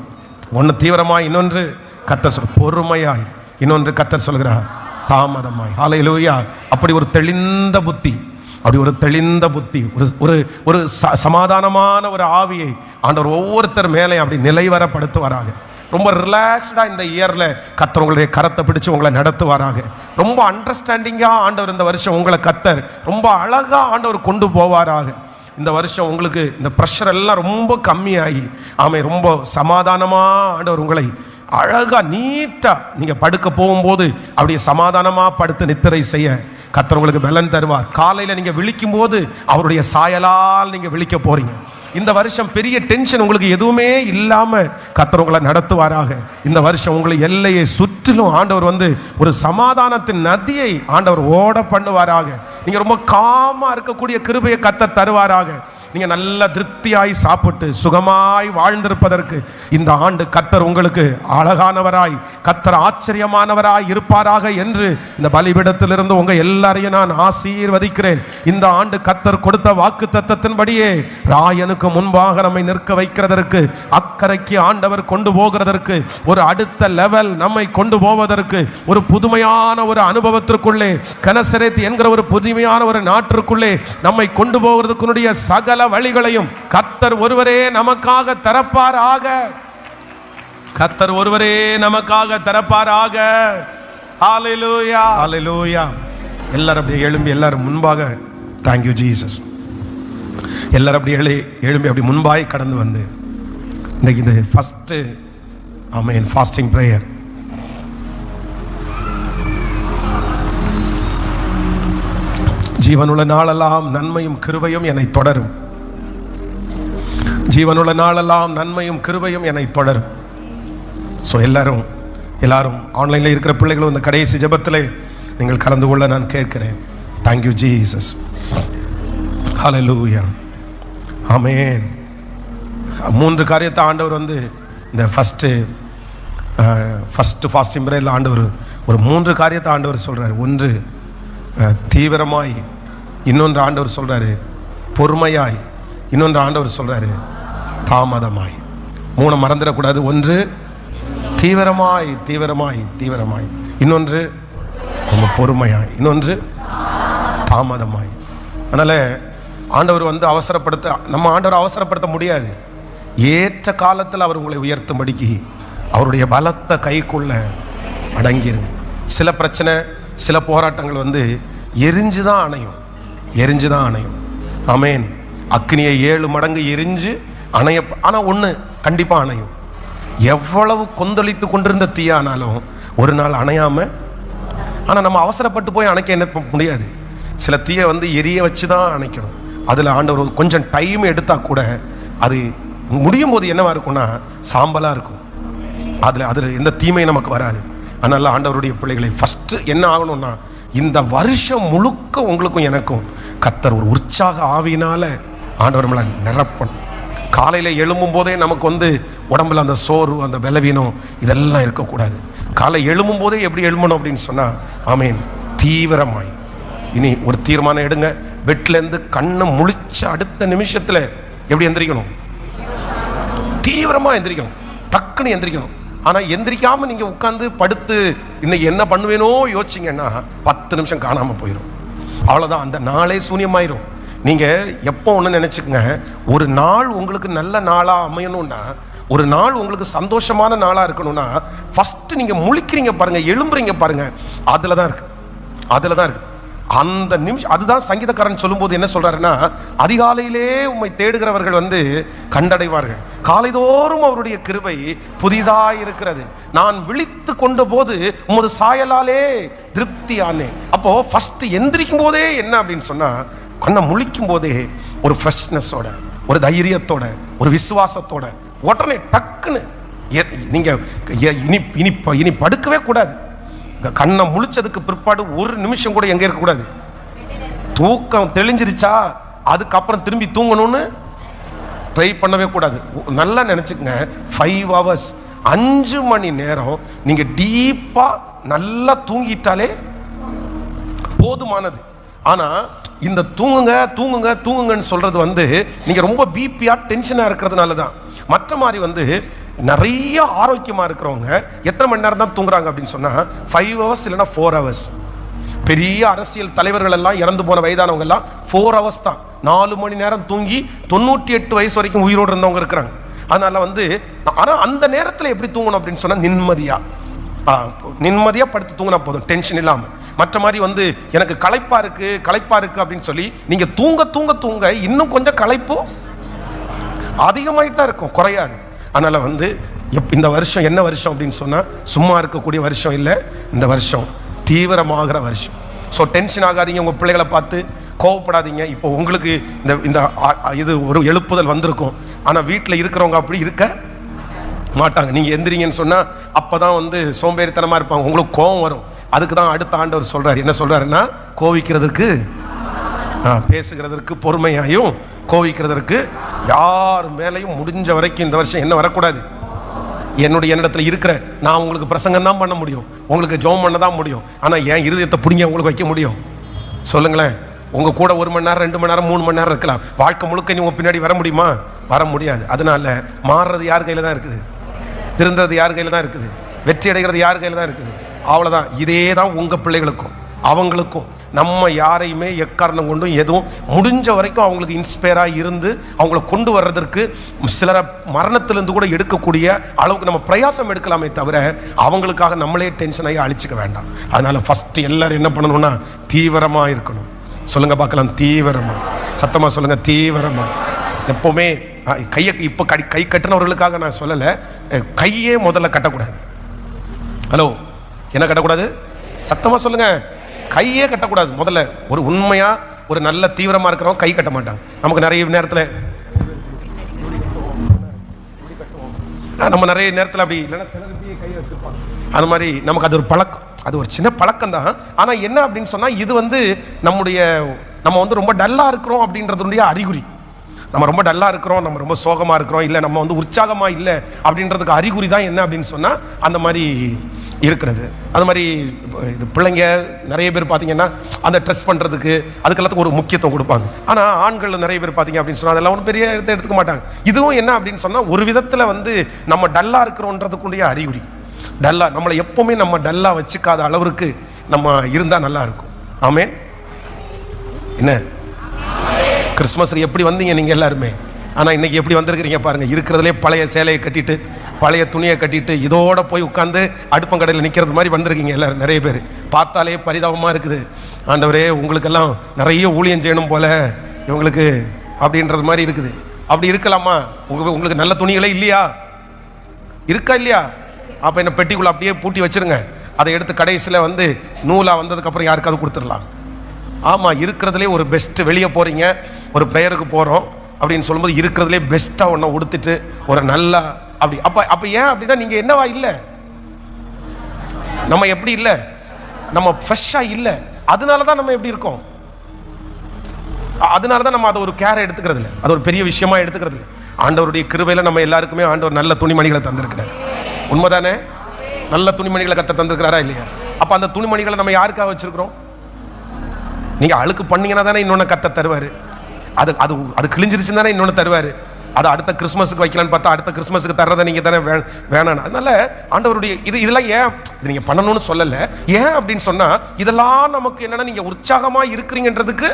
ஒன்று தீவிரமாய், இன்னொன்று கர்த்தர் பொறுமையாய், இன்னொன்று கர்த்தர் சொல்கிறார் தாமதமாய். ஹல்லேலூயா. அப்படி ஒரு தெளிந்த புத்தி, ஒரு சமாதானமான ஒரு ஆவியை ஆண்டவர் ஒவ்வொருத்தர் மேலே அப்படி நிலைவரப்படுத்துவாராக. ரொம்ப ரிலாக்ஸ்டாக இந்த இயரில் கர்த்தர் உங்களுடைய கரத்தை பிடிச்சு உங்களை நடத்துவாராக. ரொம்ப அண்டர்ஸ்டாண்டிங்காக ஆண்டவர் இந்த வருஷம் உங்களை கர்த்தர் ரொம்ப அழகாக ஆண்டவர் கொண்டு போவாராக. இந்த வருஷம் உங்களுக்கு இந்த ப்ரெஷர் எல்லாம் ரொம்ப கம்மியாகி ரொம்ப சமாதானமாக ஆண்டவர் உங்களை அழகாக நீட்டாக நீங்கள் படுக்க போகும்போது அப்படியே சமாதானமாக படுத்து நித்திரை செய்ய கர்த்தர் உங்களுக்கு பலன் தருவார். காலையில் நீங்கள் விழிக்கும் போது அவருடைய சாயலால் நீங்கள் விழிக்க போறீங்க. இந்த வருஷம் பெரிய டென்ஷன் உங்களுக்கு எதுவுமே இல்லாமல் கர்த்தர் உங்களை நடத்துவாராக. இந்த வருஷம் உங்களை எல்லையை சுற்றிலும் ஆண்டவர் ஒரு சமாதானத்தின் நதியை ஆண்டவர் ஓட பண்ணுவாராக. நீங்கள் ரொம்ப காமாக இருக்கக்கூடிய கிருபையை கர்த்தர் தருவாராக. நீங்க நல்ல திருப்தியாய் சாப்பிட்டு சுகமாய் வாழ்ந்திருப்பதற்கு இந்த ஆண்டு கர்த்தர் உங்களுக்கு அழகானவராய், கர்த்தர் ஆச்சரியமானவராய் இருப்பாராக என்று இந்த பலிபீடத்திலிருந்து உங்க எல்லாரையும் நான் ஆசீர்வதிக்கிறேன். இந்த ஆண்டு கர்த்தர் கொடுத்த வாக்கு தத்தத்தின்படியே ராயனுக்கு முன்பாக நம்மை நிற்க வைக்கிறதற்கு, அக்கறைக்கு ஆண்டவர் கொண்டு போகிறதற்கு, ஒரு அடுத்த லெவல் நம்மை கொண்டு போவதற்கு, ஒரு புதுமையான ஒரு அனுபவத்திற்குள்ளே, கனசரேத் என்கிற ஒரு புதுமையான ஒரு நாட்டிற்குள்ளே நம்மை கொண்டு போவதற்குரிய சகல வழிகளையும் கர்த்தர் ஒருவரே நமக்காக திறப்பாராக. கர்த்தர் ஒருவரே நமக்காக திறப்பாராக. ஹல்லேலூயா, ஹல்லேலூயா. எல்லாரும் அப்படியே எழும்பி, எல்லாரும் முன்பாக, thank you Jesus. எல்லாரும் அப்படியே எழும்பி அப்படி முன்பாய் கடந்து வந்து இன்னைக்கு இந்த ஃபர்ஸ்ட் ஆமென் ஃபாஸ்டிங் பிரேயர். ஜீவனுள்ள நாளெல்லாம் நன்மையும் கிருபையும் என்னை தொடரும். ஜீவனுள்ள நாளெல்லாம் நன்மையும் கிருபையும் என்னை தொடரும். ஸோ எல்லாரும் ஆன்லைனில் இருக்கிற பிள்ளைகளும் இந்த கடைசி ஜெபத்தில் நீங்கள் கலந்து கொள்ள நான் கேட்கிறேன். Thank you Jesus. ஹல்லேலூயா, ஆமென். 3 காரியத்தை ஆண்டவர் வந்து இந்த ஃபஸ்ட்டு ஃபாஸ்டிங் பிரேயரில் ஆண்டவர் ஒரு 3 காரியத்தை ஆண்டவர் சொல்கிறார். ஒன்று தீவிரமாய், இன்னொன்று ஆண்டவர் சொல்கிறாரு பொறுமையாய், இன்னொன்று ஆண்டவர் சொல்கிறாரு தாமதமாய். 3 மறந்துடக்கூடாது. ஒன்று தீவிரமாய் தீவிரமாய் தீவிரமாய், இன்னொன்று ரொம்ப பொறுமையாய், இன்னொன்று தாமதமாய். அதனால் ஆண்டவர் வந்து நம்ம ஆண்டவர் அவசரப்படுத்த முடியாது. ஏற்ற காலத்தில் அவர் உங்களை உயர்த்தும்படிக்கு அவருடைய பலத்த கைக்குள்ள அடங்கிருங்க. சில பிரச்சனை, சில போராட்டங்கள் வந்து எரிஞ்சுதான் அணையும். ஆமென். அக்னியை 7 மடங்கு எரிஞ்சு அணைய, ஆனால் ஒன்று கண்டிப்பாக அணையும். எவ்வளவு கொந்தளித்து கொண்டிருந்த தீயானாலும் ஒரு நாள் அணையாமல், ஆனால் நம்ம அவசரப்பட்டு போய் அணைக்க என்ன முடியாது. சில தீயை வந்து எரிய வச்சு தான் அணைக்கணும். அதில் ஆண்டவர் கொஞ்சம் டைம் எடுத்தால் கூட அது முடியும் போது என்னவா இருக்கும்னா சாம்பலாக இருக்கும். அதில் எந்த தீமையும் நமக்கு வராது. அதனால் ஆண்டவருடைய பிள்ளைகளை ஃபஸ்ட்டு என்ன ஆகணும்னா, இந்த வருஷம் முழுக்க உங்களுக்கும் எனக்கும் கர்த்தர் ஒரு உற்சாக ஆவியினால ஆண்டவர் நம்மளை நிரப்பணும். காலையில் எழும்பும் போதே நமக்கு வந்து உடம்புல அந்த சோர்வு, அந்த பலவீனம் இதெல்லாம் இருக்கக்கூடாது. காலை எழும்பும் போதே எப்படி எழும்பணும் அப்படின்னு சொன்னால், ஆமேன், தீவிரமாய். இனி ஒரு தீர்மானம் எடுங்க. பெட்லேருந்து கண்ணை முழிச்ச அடுத்த நிமிஷத்தில் எப்படி எந்திரிக்கணும்? தீவிரமாக எந்திரிக்கணும், டக்குன்னு எந்திரிக்கணும். ஆனால் எந்திரிக்காமல் நீங்கள் உட்காந்து படுத்து இன்னைக்கு என்ன பண்ணுவேனோ யோசிச்சிங்கன்னா 10 நிமிஷம் காணாமல் போயிடும். அவ்வளோதான், அந்த நாளே சூன்யமாயிரும். நீங்கள் எப்போ ஒன்று நினச்சிக்கங்க, ஒரு நாள் உங்களுக்கு நல்ல நாளாக அமையணும்னா, ஒரு நாள் உங்களுக்கு சந்தோஷமான நாளாக இருக்கணும்னா, ஃபஸ்ட்டு நீங்கள் முழிக்கிறீங்க பாருங்கள், எழும்புறீங்க பாருங்கள், அதில் தான் இருக்குது அந்த நிமிஷம். அதுதான் சங்கீதக்காரன் சொல்லும்போது என்ன சொல்றாருன்னா, அதிகாலையிலே உம்மை தேடுகிறவர்கள் வந்து கண்டடைவார்கள், காலைதோறும் அவருடைய கிருபை புதிதாய் இருக்கிறது, நான் விழித்து கொண்ட போது உமது சாயலாலே திருப்தியானே. அப்போ ஃபர்ஸ்ட் எந்திரிக்கும் போதே என்ன அப்படின்னு சொன்னா, கண்ணை முழிக்கும் போதே ஒரு ஃப்ரெஷ்னஸோட, ஒரு தைரியத்தோட, ஒரு விசுவாசத்தோட உடனே டக்குன்னு நீங்க இனி படுக்கவே கூடாது. கண்ணை முழிச்சதுக்கு பிற்பாடு ஒரு நிமிஷம் கூட எங்க இருக்கக்கூடாது. தூக்கம் தெளிஞ்சிருச்சா அதுக்கப்புறம் திரும்பி தூங்கணும்னு ட்ரை பண்ணவே கூடாது. நல்லா நினைச்சுக்கங்க, 5 hours 5 மணி நேரம் நீங்க டீப்பா நல்லா தூங்கிட்டாலே போதுமானது. ஆனா இந்த தூங்குங்கன்னு சொல்றது வந்து நீங்க ரொம்ப பிபியா டென்ஷனா இருக்கிறதுனால தான். மற்ற மாதிரி வந்து நிறைய ஆரோக்கியமாக இருக்கிறவங்க எத்தனை மணி நேரம் தான் தூங்குறாங்க அப்படின்னு சொன்னால் 5 hours இல்லைன்னா 4 hours. பெரிய அரசியல் தலைவர்கள் எல்லாம், இறந்து போன வயதானவங்க எல்லாம் 4 hours தான், 4 மணி நேரம் தூங்கி 98 வயசு வரைக்கும் உயிரோடு இருந்தவங்க இருக்கிறாங்க. அதனால் வந்து ஆனால் அந்த நேரத்தில் எப்படி தூங்கணும் அப்படின்னு சொன்னால் நிம்மதியாக படுத்து தூங்கினா போதும், டென்ஷன் இல்லாமல். மற்ற மாதிரி வந்து எனக்கு களைப்பாக இருக்குது அப்படின்னு சொல்லி நீங்கள் தூங்க இன்னும் கொஞ்சம் களைப்பு அதிகமாகிட்டு தான் இருக்கும், குறையாது. அதனால் வந்து இந்த வருஷம் என்ன வருஷம் அப்படின்னு சொன்னால் சும்மா இருக்கக்கூடிய வருஷம் இல்லை, இந்த வருஷம் தீவிரமாகிற வருஷம். ஸோ டென்ஷன் ஆகாதீங்க, உங்கள் பிள்ளைகளை பார்த்து கோவப்படாதீங்க. இப்போ உங்களுக்கு இந்த இது ஒரு எழுப்புதல் வந்திருக்கும், ஆனால் வீட்டில் இருக்கிறவங்க அப்படி இருக்க மாட்டாங்க. நீங்கள் எந்திரிங்கன்னு சொன்னால் அப்போ தான் வந்து சோம்பேறித்தனமாக இருப்பாங்க, உங்களுக்கு கோபம் வரும். அதுக்கு தான் அடுத்த ஆண்டவர் சொல்கிறார், என்ன சொல்கிறாருன்னா, கோவிக்கிறதுக்கு பேசுகிறதற்கு பொறுமையாயும் கோவிக்கிறதற்கு யார் மேலையும் முடிஞ்ச வரைக்கும் இந்த வருஷம் என்ன வரக்கூடாது. என்னுடைய இடத்துல இருக்கிற நான் உங்களுக்கு பிரசங்கம் தான் பண்ண முடியும், உங்களுக்கு ஜெபம் பண்ண தான் முடியும். ஆனால் என் இருதயத்தை பிடிங்க உங்களுக்கு வைக்க முடியும்? சொல்லுங்களேன். உங்கள் கூட 1 மணி நேரம் 2 மணி நேரம் 3 மணி நேரம் இருக்கலாம். வாழ்க்கை முழுக்க நீ உங்கள் பின்னாடி வர முடியுமா? வர முடியாது. அதனால மாறுறது யார் கையில் தான் இருக்குது, திருந்தது யார் கையில் தான் இருக்குது, வெற்றி அடைகிறது யார் கையில் தான் இருக்குது. அவ்வளோதான். இதே தான் உங்கள் பிள்ளைகளுக்கும் அவங்களுக்கும். நம்ம யாரையுமே எக்காரணம் கொண்டும் எதுவும் முடிஞ்ச வரைக்கும் அவங்களுக்கு இன்ஸ்பயராக இருந்து அவங்கள கொண்டு வர்றதற்கு சிலரை மரணத்திலிருந்து கூட எடுக்கக்கூடிய அளவுக்கு நம்ம பிரயாசம் எடுக்கலாமே தவிர அவங்களுக்காக நம்மளே டென்ஷனாகி அழிச்சிக்க வேண்டாம். அதனால் ஃபஸ்ட்டு எல்லோரும் என்ன பண்ணணும்னா தீவிரமாக இருக்கணும். சொல்லுங்கள் பார்க்கலாம், தீவிரமாக. சத்தமாக சொல்லுங்கள், தீவிரமாக. எப்போவுமே கையை இப்போ கை கட்டினவர்களுக்காக நான் சொல்லலை, கையே முதல்ல கட்டக்கூடாது. ஹலோ, என்ன கட்டக்கூடாது? சத்தமாக சொல்லுங்கள். கையே கட்டக்கூடாது முதல்ல. ஒரு உண்மையாக ஒரு நல்ல தீவிரமாக இருக்கிறவங்க கை கட்ட மாட்டாங்க. நமக்கு நிறைய நேரத்தில் நம்ம நிறைய நேரத்தில் அப்படி இல்லைன்னா கை வச்சுருப்பாங்க. அது மாதிரி நமக்கு அது ஒரு பழக்கம், அது ஒரு சின்ன பழக்கம் தான். ஆனால் என்ன அப்படின்னு சொன்னால் இது நம்ம ரொம்ப டல்லாக இருக்கிறோம் அப்படின்றதுடைய அறிகுறி. நம்ம ரொம்ப டல்லாக இருக்கிறோம், நம்ம ரொம்ப சோகமாக இருக்கிறோம், இல்லை நம்ம உற்சாகமாக இல்லை அப்படின்றதுக்கு அறிகுறி தான் என்ன அப்படின்னு சொன்னால் அந்த மாதிரி இருக்கிறது. அது மாதிரி இது பிள்ளைங்க நிறைய பேர் பார்த்தீங்கன்னா அந்த ட்ரெஸ் பண்ணுறதுக்கு அதுக்கெல்லாத்துக்கும் ஒரு முக்கியத்துவம் கொடுப்பாங்க. ஆனால் ஆண்கள் நிறைய பேர் பார்த்தீங்க அப்படின்னு சொன்னால் அதெல்லாம் ஒன்றும் பெரிய எடுத்துக்க மாட்டாங்க. இதுவும் என்ன அப்படின்னு சொன்னால் ஒரு விதத்தில் நம்ம டல்லாக இருக்கிறோன்றதுக்குடைய அறிகுறி. டல்லாக நம்மளை எப்போவுமே நம்ம டல்லாக வச்சுக்காத அளவுக்கு நம்ம இருந்தால் நல்லா இருக்கும். ஆமென். என்ன கிறிஸ்மஸுக்கு எப்படி வந்தீங்க நீங்கள் எல்லாருமே? ஆனால் இன்றைக்கி எப்படி வந்திருக்கிறீங்க பாருங்கள். இருக்கிறதுலே பழைய சேலையை கட்டிட்டு பழைய துணியை கட்டிட்டு இதோட போய் உட்காந்து அடுப்பங்கடையில் நிற்கிறது மாதிரி வந்திருக்கீங்க எல்லோரும். நிறைய பேர் பார்த்தாலே பரிதாபமாக இருக்குது. ஆண்டவரே உங்களுக்கெல்லாம் நிறைய ஊழியம் செய்யணும் போல இவங்களுக்கு அப்படின்றது மாதிரி இருக்குது. அப்படி இருக்கலாமா? உங்களுக்கு நல்ல துணிகளே இல்லையா? இருக்கா இல்லையா? அப்போ என்ன பெட்டிக்குள்ளே அப்படியே பூட்டி வச்சுருங்க. அதை எடுத்து கடைசியில் நூலாக வந்ததுக்கப்புறம் யாருக்காவது கொடுத்துடலாம். ஆமாம், இருக்கிறதுலே ஒரு பெஸ்ட்டு. வெளியே போகிறீங்க, ஒரு ப்ரேயருக்கு போகிறோம் அப்படின்னு சொல்லும்போது இருக்கிறதுலே பெஸ்ட்டாக ஒன்றை உடுத்துட்டு ஒரு நல்லா அப்படி. அப்போ ஏன் அப்படின்னா நீங்கள் என்னவா இல்லை, நம்ம எப்படி இல்லை, நம்ம ஃப்ரெஷ்ஷாக இல்லை. அதனால தான் நம்ம எப்படி இருக்கோம். அதனால தான் நம்ம அதை ஒரு கேரை எடுத்துக்கிறது இல்லை, அது ஒரு பெரிய விஷயமா எடுத்துக்கிறது இல்லை. ஆண்டவருடைய கிருபையில் நம்ம எல்லாருக்குமே ஆண்டவர் நல்ல துணிமணிகளை தந்திருக்கிறார். உண்மைதானே? நல்ல துணிமணிகளை தந்திருக்கிறாரா இல்லையா? அப்போ அந்த துணிமணிகளை நம்ம யாருக்காக வச்சிருக்கிறோம்? நீங்கள் அழுக்கு பண்ணீங்கன்னா தானே இன்னொன்று கத்த தருவார். அது கிழிஞ்சிருச்சுன்னு தானே இன்னொன்று தருவார். அதை அடுத்த கிறிஸ்மஸுக்கு வைக்கலான்னு பார்த்தா அடுத்த கிறிஸ்மஸுக்கு தர்றதை நீங்கள் தானே வேணாம். அதனால ஆண்டவருடைய இதெல்லாம் ஏன் இது நீங்கள் பண்ணணும்னு சொல்லலை. ஏன் அப்படின்னு சொன்னால் இதெல்லாம் நமக்கு என்னென்னா நீங்கள் உற்சாகமாக இருக்கிறீங்கன்றதுக்கு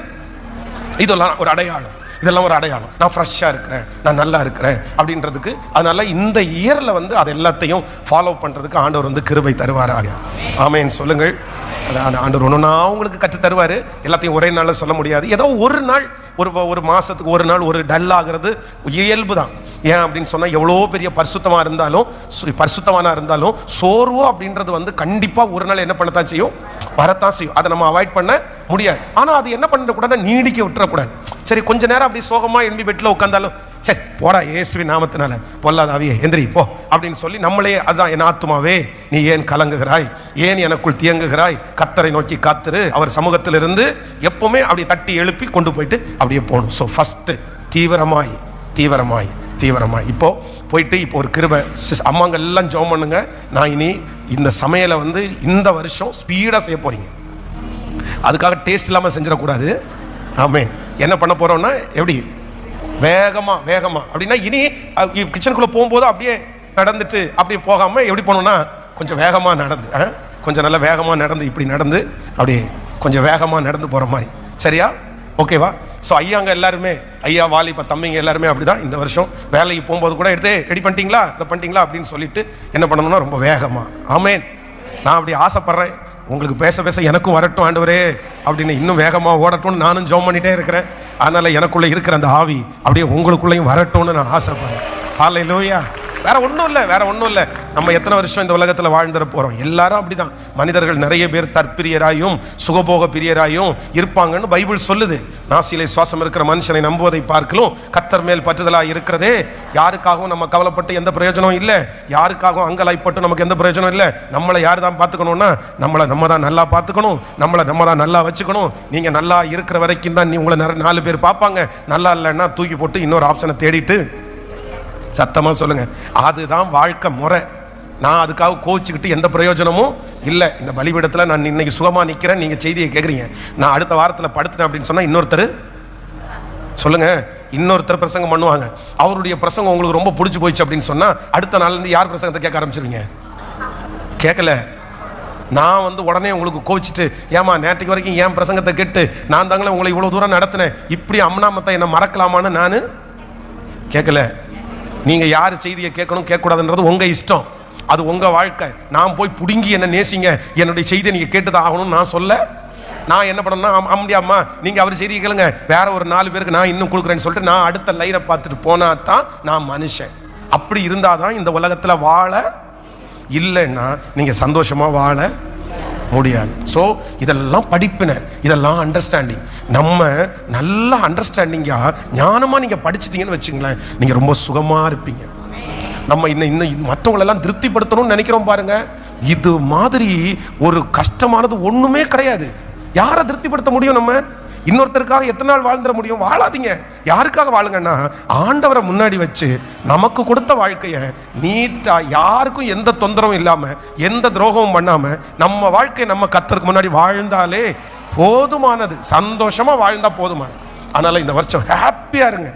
இதெல்லாம் ஒரு அடையாளம். இதெல்லாம் ஒரு அடையாளம். நான் ஃப்ரெஷ்ஷாக இருக்கிறேன், நான் நல்லா இருக்கிறேன் அப்படின்றதுக்கு. அதனால இந்த இயரில் அது எல்லாத்தையும் ஃபாலோ பண்ணுறதுக்கு ஆண்டவர் கிருபை தருவாராக. ஆமென் சொல்லுங்கள். அந்த ஆண்டவர் ஒன்றுனா உங்களுக்கு கற்று தருவார். எல்லாத்தையும் ஒரே நாளில் சொல்ல முடியாது. ஏதோ ஒரு நாள் ஒரு மாதத்துக்கு ஒரு நாள் ஒரு டல் ஆகிறது இயல்பு தான். ஏன் அப்படின்னு சொன்னால் எவ்வளோ பெரிய பரிசுத்தமானா இருந்தாலும் சோர்வோ அப்படின்றது கண்டிப்பாக ஒரு நாள் என்ன பண்ணத்தான் செய்யும், வரத்தான் செய்யும். அதை நம்ம அவாய்ட் பண்ண முடியாது. ஆனால் அது என்ன பண்ணக்கூடாது, நீடிக்க விட்டுறக்கூடாது. சரி, கொஞ்ச நேரம் அப்படி சோகமாக எழும்பி பெட்டில் உட்காந்தாலும் சரி போடா இயேசுவின் நாமத்தினால பொல்லாத ஆவியே எந்திரி போ அப்படின்னு சொல்லி நம்மளே அதுதான் என் ஆத்துமாவே நீ ஏன் கலங்குகிறாய், ஏன் எனக்குள் தியங்குகிறாய், கர்த்தரை நோக்கி காத்துரு, அவர் சமூகத்திலிருந்து எப்பவுமே அப்படி தட்டி எழுப்பி கொண்டு போயிட்டு அப்படியே போகணும். ஸோ ஃபஸ்ட்டு தீவிரமாய் தீவிரமாய் தீவிரமாய் இப்போ போயிட்டு இப்போ ஒரு கிருபை அம்மாங்க எல்லாம் ஜெபம் பண்ணுங்க. நான் இனி இந்த சமையலை இந்த வருஷம் ஸ்பீடாக செய்ய போறீங்க. அதுக்காக டேஸ்ட் இல்லாமல் செஞ்சிடக்கூடாது. ஆமென். என்ன பண்ண போறோம்னா எப்படி வேகமா அப்படின்னா இனி கிச்சனுக்குள்ள போகும்போது அப்படியே நடந்துட்டு அப்படியே போகாம எப்படி போகணும்னா கொஞ்சம் வேகமா நடந்து கொஞ்சம் நல்லா வேகமா நடந்து இப்படி நடந்து அப்படியே கொஞ்சம் வேகமா நடந்து போற மாதிரி. சரியா? ஓகேவா? ஸோ ஐயாங்க எல்லாருமே, ஐயா வாலிப தம்பிங்க எல்லாருமே அப்படிதான் இந்த வருஷம் வேலைக்கு போகும்போது கூட எடுத்து ரெடி பண்ணிட்டீங்களா, இதை பண்ணிட்டீங்களா அப்படின்னு சொல்லிட்டு என்ன பண்ணணும்னா ரொம்ப வேகமா. ஆமென். நான் அப்படி ஆசைப்படுறேன். உங்களுக்கு பேச பேச எனக்கும் வரட்டும் ஆண்டவரே அப்படின்னு இன்னும் வேகமாக ஓடட்டும்னு நானும் ஜெபம் பண்ணிட்டே இருக்கிறேன். அதனால் எனக்குள்ளே இருக்கிற அந்த ஆவி அப்படியே உங்களுக்குள்ளேயும் வரட்டும்னு நான் ஆசைப்படுறேன். ஹல்லேலூயா. வேற ஒன்றும் இல்லை. நம்ம எத்தனை வருஷம் இந்த உலகத்தில் வாழ்ந்துட போகிறோம்? எல்லாரும் அப்படிதான். மனிதர்கள் நிறைய பேர் தற்பிரியராயும் சுகபோக பிரியராயும் இருப்பாங்கன்னு பைபிள் சொல்லுது. நாசியிலே சுவாசம் இருக்கிற மனுஷனை நம்புவதை பார்க்கலும் கர்த்தர் மேல் பற்றுதலாக இருக்கிறதே. யாருக்காகவும் நம்ம கவலைப்பட்டு எந்த பிரயோஜனம் இல்லை, யாருக்காகவும் அங்கலாய்ப்பட்டு நமக்கு எந்த பிரயோஜனம் இல்லை. நம்மளை யார் தான் பார்த்துக்கணும்னா நம்ம தான் நல்லா பார்த்துக்கணும், நம்ம தான் நல்லா வச்சுக்கணும். நீங்கள் நல்லா இருக்கிற வரைக்கும் தான் உங்களை 4 பேர் பார்ப்பாங்க. நல்லா இல்லைன்னா தூக்கி போட்டு இன்னொரு ஆப்ஷனை தேடிட்டு, சத்தமாக சொல்லுங்க, அதுதான் வாழ்க்கை முறை. நான் அதுக்காக கோச்சிக்கிட்டு எந்த பிரயோஜனமும் இல்லை. இந்த பலிபீடத்தில் நான் இன்னைக்கு சுகமாக நிற்கிறேன், நீங்கள் செய்தியை கேட்குறீங்க. நான் அடுத்த வாரத்தில் படுத்துட்டேன் அப்படின்னு சொன்னால் இன்னொருத்தர் பிரசங்கம் பண்ணுவாங்க. அவருடைய பிரசங்கம் உங்களுக்கு ரொம்ப பிடிச்சி போயிடுச்சு அப்படின்னு சொன்னால் அடுத்த நாள்லேருந்து யார் பிரசங்கத்தை கேட்க ஆரம்பிச்சிருவீங்க? கேட்கல. நான் உடனே உங்களுக்கு கோவிச்சிட்டு, ஏமா நேற்றுக்கு வரைக்கும் ஏன் பிரசங்கத்தை கேட்டு நான் தாங்களே உங்களை இவ்வளோ தூரம் நடத்தினேன், இப்படி அம்னாமத்தை என்னை மறக்கலாமான்னு நான் கேட்கல. நீங்கள் யார் செய்தியை கேட்கணும் கேட்கக்கூடாதுன்றது உங்கள் இஷ்டம், அது உங்கள் வாழ்க்கை. நான் போய் பிடுங்கி என்ன நேசிங்க, என்னுடைய செய்தியை நீங்கள் கேட்டுதான் ஆகணும்னு நான் சொல்ல. நான் என்ன பண்ணணும்னா, அம்மா நீங்கள் அவர் செய்தியை கேளுங்க, வேற ஒரு 4 பேருக்கு நான் இன்னும் கொடுக்குறேன்னு சொல்லிட்டு நான் அடுத்த லைனை பார்த்துட்டு போனா தான் நான் மனுஷன். அப்படி இருந்தால் தான் இந்த உலகத்தில் வாழ, இல்லைன்னா நீங்கள் சந்தோஷமாக வாழ முடியாது. ஸோ இதெல்லாம் படிப்பினை, இதெல்லாம் அண்டர்ஸ்டாண்டிங். நம்ம நல்ல அண்டர்ஸ்டாண்டிங்காக ஞானமாக நீங்கள் படிச்சிட்டிங்கன்னு வச்சுங்களேன், நீங்கள் ரொம்ப சுகமாக இருப்பீங்க. நம்ம இன்னும் மற்றவங்களெல்லாம் திருப்திப்படுத்தணும்னு நினைக்கிறோம் பாருங்க, இது மாதிரி ஒரு கஷ்டமானது ஒன்றுமே கிடையாது. யாரை திருப்திப்படுத்த முடியும்? நம்ம இன்னொருத்தருக்காக எத்தனை நாள் வாழ்ந்துட முடியும்? வாழாதீங்க. யாருக்காக வாழுங்கன்னா, ஆண்டவரை முன்னாடி வச்சு நமக்கு கொடுத்த வாழ்க்கையை நீட்டாக, யாருக்கும் எந்த தொந்தரவும் இல்லாமல், எந்த துரோகமும் பண்ணாமல் நம்ம வாழ்க்கையை நம்ம கர்த்தருக்கு முன்னாடி வாழ்ந்தாலே போதுமானது. சந்தோஷமாக வாழ்ந்தால் போதுமானது. அதனால் இந்த வருஷம் ஹாப்பியாக இருங்க.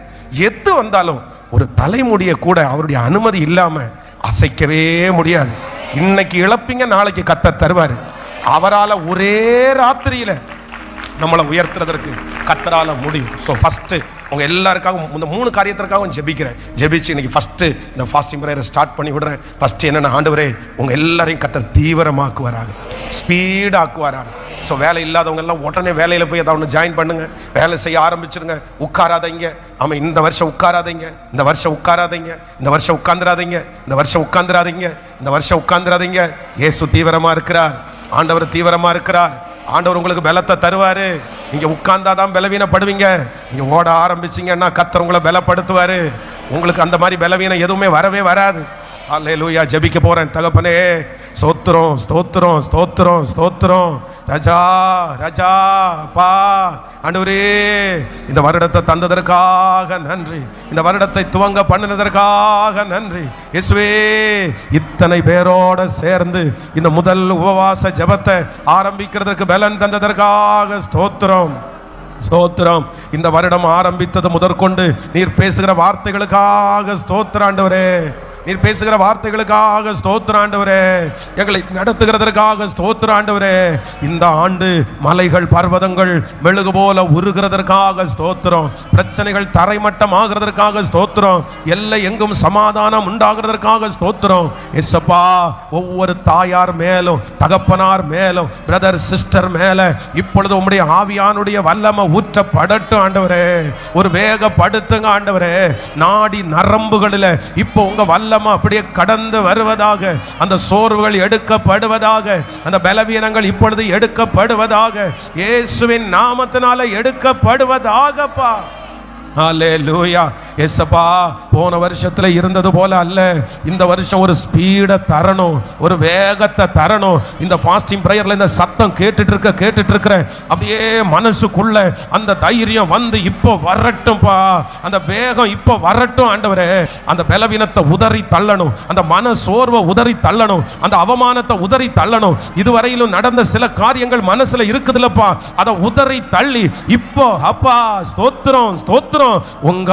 எது வந்தாலும் ஒரு தலைமுடியை கூட அவருடைய அனுமதி இல்லாமல் அசைக்கவே முடியாது. இன்னைக்கு இழப்பீங்க, நாளைக்கு கர்த்தர் தருவார். அவரால் ஒரே ராத்திரியில் நம்மளை உயர்த்துறதற்கு கர்த்தரால முடியும். ஸோ ஃபஸ்ட்டு உங்கள் எல்லாருக்காகவும் இந்த 3 காரியத்திற்காகவும் ஜெபிச்சு இன்னைக்கு ஃபஸ்ட்டு இந்த ஃபாஸ்டிங் ப்ரேயரை ஸ்டார்ட் பண்ணி விடுறேன். ஃபஸ்ட்டு என்னென்ன, ஆண்டவரே உங்கள் எல்லாரையும் கர்த்தர் தீவிரமாக்குவாராக, ஸ்பீடாக்குவாராக. ஸோ வேலை இல்லாதவங்க எல்லாம் உடனே வேலையில் போய் ஏதாவது ஒன்று ஜாயின் பண்ணுங்க, வேலை செய்ய ஆரம்பிச்சிருங்க. உட்காராதீங்க. ஆமாம், இந்த வருஷம் உட்காராதீங்க, இந்த வருஷம் உட்காராதீங்க, இந்த வருஷம் உட்காந்துராதீங்க, இந்த வருஷம் உட்காந்துராதீங்க, இந்த வருஷம் உட்காந்துராதீங்க. இயேசு தீவிரமாக இருக்கிறார், ஆண்டவர் தீவிரமாக இருக்கிறார். ஆண்டவர் உங்களுக்கு பலத்தை தருவார். நீங்கள் உட்கார்ந்தாதான் பலவீனப்படுவீங்க. நீங்கள் ஓட ஆரம்பிச்சிங்கன்னா கர்த்தர் உங்களை பலப்படுத்துவார். உங்களுக்கு அந்த மாதிரி பலவீனம் எதுவுமே வரவே வராது. அல்லேலூயா. ஜெபிக்க போகிறேன். தகப்பனே, ஸ்தோத்திரம் ஸ்தோத்திரம் ஸ்தோத்திரம் ஸ்தோத்திரம். ராஜா ராஜா பா, ஆண்டவரே இந்த வருடத்தை தந்ததற்காக நன்றி, இந்த வருடத்தை துவங்க பண்ணினதற்காக நன்றி. இயேசுவே, இத்தனை பேரோட சேர்ந்து இந்த முதல் உபவாச ஜெபத்தை ஆரம்பிக்கிறதுக்கு பலன் தந்ததற்காக ஸ்தோத்திரம் ஸ்தோத்திரம். இந்த வருடம் ஆரம்பித்தது முதற்கொண்டு நீர் பேசுகிற வார்த்தைகளுக்காக ஸ்தோத்திரம் ஆண்டவரே. நீர் பேசுகிற வார்த்தைகளுக்காக ஸ்தோத்திரம் ஆண்டவரே. எங்களை நடத்துகிறதற்காக ஸ்தோத்திரம் ஆண்டவரே. இந்த ஆண்டு மலைகள் பர்வதங்கள் மெழுகு போல உருகிறதற்காக ஸ்தோத்திரம். பிரச்சனைகள் தரைமட்டம் ஆகிறதற்காக ஸ்தோத்திரம். எல்லை எங்கும் சமாதானம் உண்டாகிறதற்காக ஸ்தோத்திரம். எஸ்ஸப்பா, ஒவ்வொரு தாயார் மேலும் தகப்பனார் மேலும் பிரதர் சிஸ்டர் மேல இப்பொழுது உம்முடைய ஆவியானுடைய வல்லமை ஊற்றப்படட்டும் ஆண்டவரே. ஒரு வேகப்படுத்துங்க ஆண்டவரே. நாடி நரம்புகளில் இப்போ உங்க வல்லமை அப்படியே கடந்து வருவதாக, அந்த சோர்வுகள் எடுக்கப்படுவதாக, அந்த பலவீனங்கள் இப்பொழுது எடுக்கப்படுவதாக, இயேசுவின் நாமத்தினால எடுக்கப்படுவதாகப்பா. ஹல்லேலூயா. எஸ்ஸப்பா, போன வருஷத்துல இருந்தது போல அல்ல, இந்த வருஷம் ஒரு ஸ்பீடை தரணும், ஒரு வேகத்தை தரணும். இந்த ஃபாஸ்டிங் பிரேயர்ல இந்த சத்தம் கேட்டுட்டு இருக்கிறேன். அப்படியே மனசுக்குள்ள அந்த தைரியம் வந்து இப்போ வரட்டும்பா, அந்த வேகம் இப்போ வரட்டும் ஆண்டவரே. அந்த பலவீனத்தை உதறி தள்ளணும், அந்த மன சோர்வை உதறி தள்ளணும், அந்த அவமானத்தை உதறி தள்ளணும். இதுவரையிலும் நடந்த சில காரியங்கள் மனசுல இருக்குதுல்லப்பா, அதை உதறி தள்ளி இப்போ அப்பா ஸ்தோத்திரம் ஸ்தோத்திரம். உங்க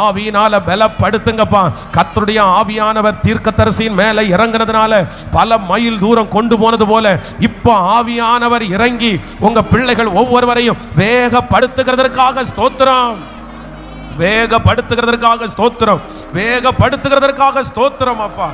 ஆவியினால பலப்படுத்துங்கப்பா. கர்த்தருடைய ஆவியானவர் தீர்க்கதரிசியின் மேல இறங்குனதுனால பல மைல் தூரம் கொண்டு போனது போல இப்போ ஆவியானவர் இறங்கி உங்க பிள்ளைகள் ஒவ்வொருவரையும் வேகப்படுத்துகிறதற்காக ஸ்தோத்திரம், வேகப்படுத்துகிறதற்காக ஸ்தோத்திரம், வேகப்படுத்துகிறதற்காக ஸ்தோத்திரம் அப்பா.